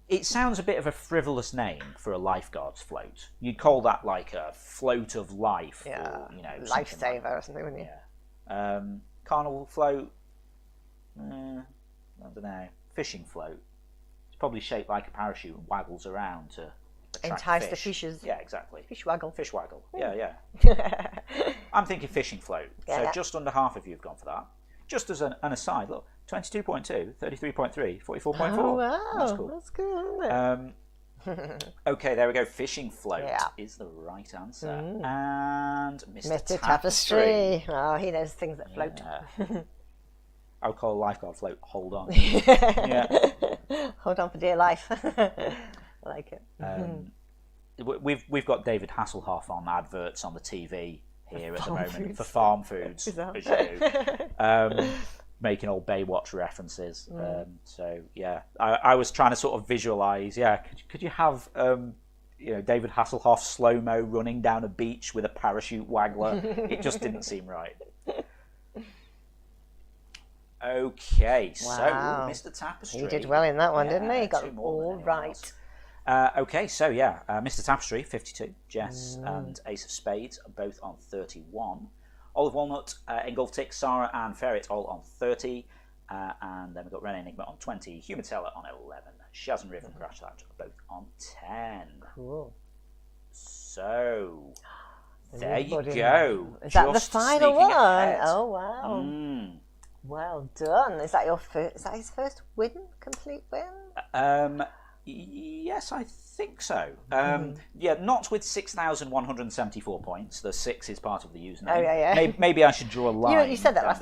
It sounds a bit of a frivolous name for a lifeguard's float. You'd call that like a float of life, or lifesaver or something, wouldn't you? Yeah. Carnival float. I don't know. Fishing float. It's probably shaped like a parachute and waggles around to entice the fishes. Yeah, exactly. Fish waggle. Fish waggle. Yeah. I'm thinking fishing float. Yeah. So just under half of you have gone for that. Just as an aside, look, 22.2, 33.3, 44.4. Oh, wow. That's cool. That's cool, isn't it? Okay, there we go. Fishing float is the right answer. And Mr. Tapestry. Oh, he knows things that float. Yeah. I would call a lifeguard float. Hold on. Hold on for dear life. I like it. We've got David Hasselhoff on adverts on the TV here at the moment for farm foods, as you do, making old Baywatch references. So yeah, I was trying to sort of visualise. Yeah, could you have David Hasselhoff slow-mo running down a beach with a parachute waggler? It just didn't seem right. Okay, so Mr. Tapestry. He did well in that one, didn't he? He got it all right. Okay, so yeah, Mr. Tapestry, 52. Jess and Ace of Spades are both on 31. Olive Walnut, Engulf Tick, Sarah and Ferret all on 30. And then we've got Ren Enigma on 20. Human Teller on 11. Shaz and Riv and Crash Lab are both on 10. Cool. So, there you go. Is that the final one? Ahead. Oh, wow. Well done. Is that your first? Is that his first complete win? Yes, I think so. Yeah, not with 6,174 points. The 6 is part of the username. Oh, yeah. Maybe I should draw a line. You said that last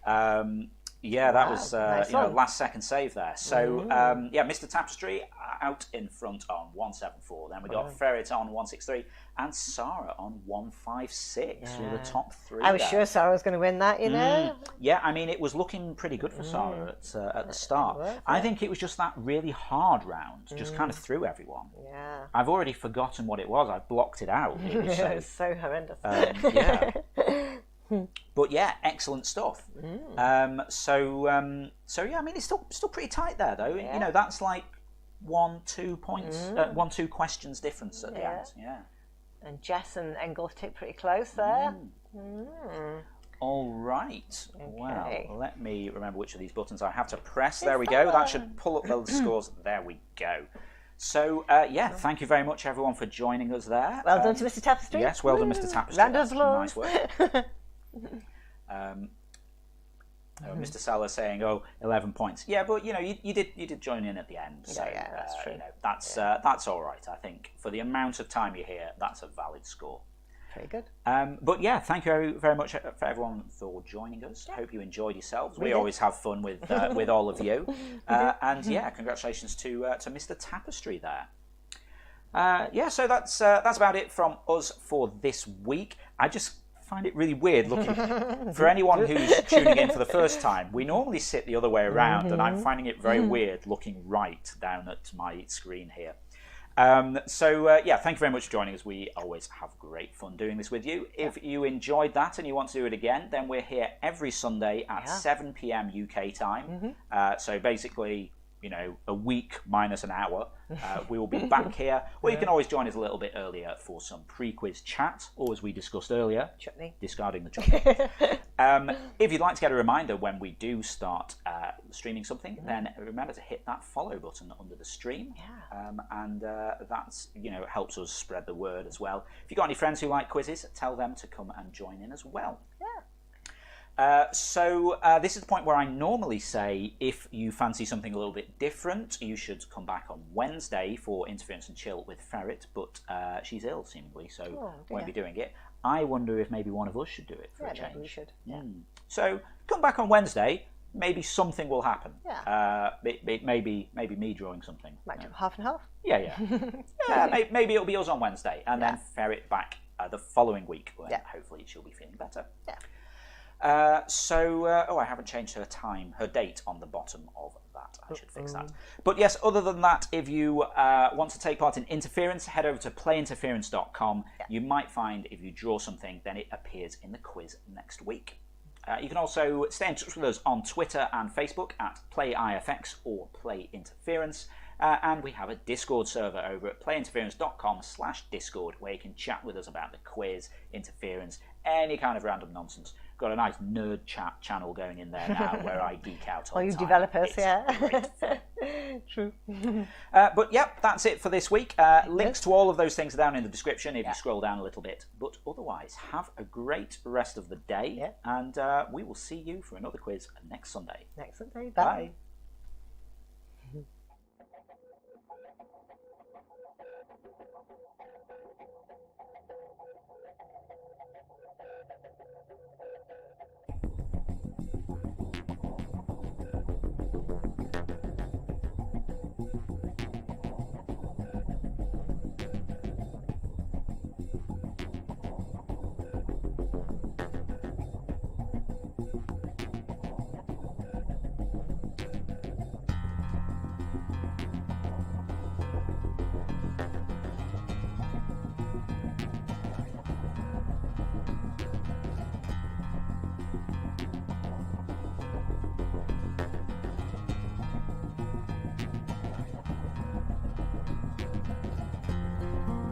time. Yeah, that was nice last second save there. So yeah, Mr. Tapestry out in front on 174. Then we got Ferret on 163 and Sarah on 156. Who were the top 3. I was sure Sarah was going to win that, you know. Yeah, I mean it was looking pretty good for Sarah at the start. I think it was just that really hard round, just kind of threw everyone. Yeah. I've already forgotten what it was. I blocked it out. It was it was so horrendous. Yeah. But yeah, excellent stuff. So yeah, I mean it's still pretty tight there though. Yeah. You know, that's like 1-2 points, 1-2 questions difference at the end. Yeah. And Jess and Engulf Tick pretty close there. All right. Okay. Well, let me remember which of these buttons I have to press. There we go. That should pull up those scores. There we go. So, yeah, thank you very much, everyone, for joining us there. Well done to Mr. Tapestry. Yes, well done, Mr. Tapestry. Round of applause. Nice work. Mr. Salah saying, 11 points. Yeah, but, you know, you did join in at the end. So, yeah, that's true. You know, that's all right, I think. For the amount of time you're here, that's a valid score. Very good. But yeah, thank you very much for everyone for joining us. Hope you enjoyed yourselves. We always have fun with all of you. And yeah, congratulations to Mr. Tapestry there. Yeah, so that's about it from us for this week. I just find it really weird looking for anyone who's tuning in for the first time. We normally sit the other way around, and I'm finding it very weird looking right down at my screen here. So yeah, thank you very much for joining us. We always have great fun doing this with you. If you enjoyed that and you want to do it again, then we're here every Sunday at 7 p.m. UK time. So basically, you know, a week minus an hour. We will be back here. Or you can always join us a little bit earlier for some pre-quiz chat, or as we discussed earlier, chutney. Discarding the chutney. If you'd like to get a reminder when we do start streaming something, then remember to hit that follow button under the stream. And that's, you know, helps us spread the word as well. If you've got any friends who like quizzes, tell them to come and join in as well. So this is the point where I normally say if you fancy something a little bit different, you should come back on Wednesday for Interference and Chill with Ferret, but she's ill seemingly, so won't be doing it. I wonder if maybe one of us should do it for a change. Maybe we should. So come back on Wednesday, maybe something will happen. Maybe me drawing something. Might do half and half. Maybe it'll be us on Wednesday, and then Ferret back the following week when hopefully she'll be feeling better. I haven't changed her date on the bottom of that. I should fix that. But yes, other than that, if you want to take part in Interference, head over to playinterference.com. You might find if you draw something, then it appears in the quiz next week. You can also stay in touch with us on Twitter and Facebook at PlayIFX or PlayInterference. And we have a Discord server over at playinterference.com/Discord where you can chat with us about the quiz, interference, any kind of random nonsense. Got a nice nerd chat channel going in there now where I geek out all the time. Developers, it's great fun. True. But yep, that's it for this week. Links to all of those things are down in the description if you scroll down a little bit. But otherwise, have a great rest of the day, and we will see you for another quiz next Sunday. Next Sunday. Bye.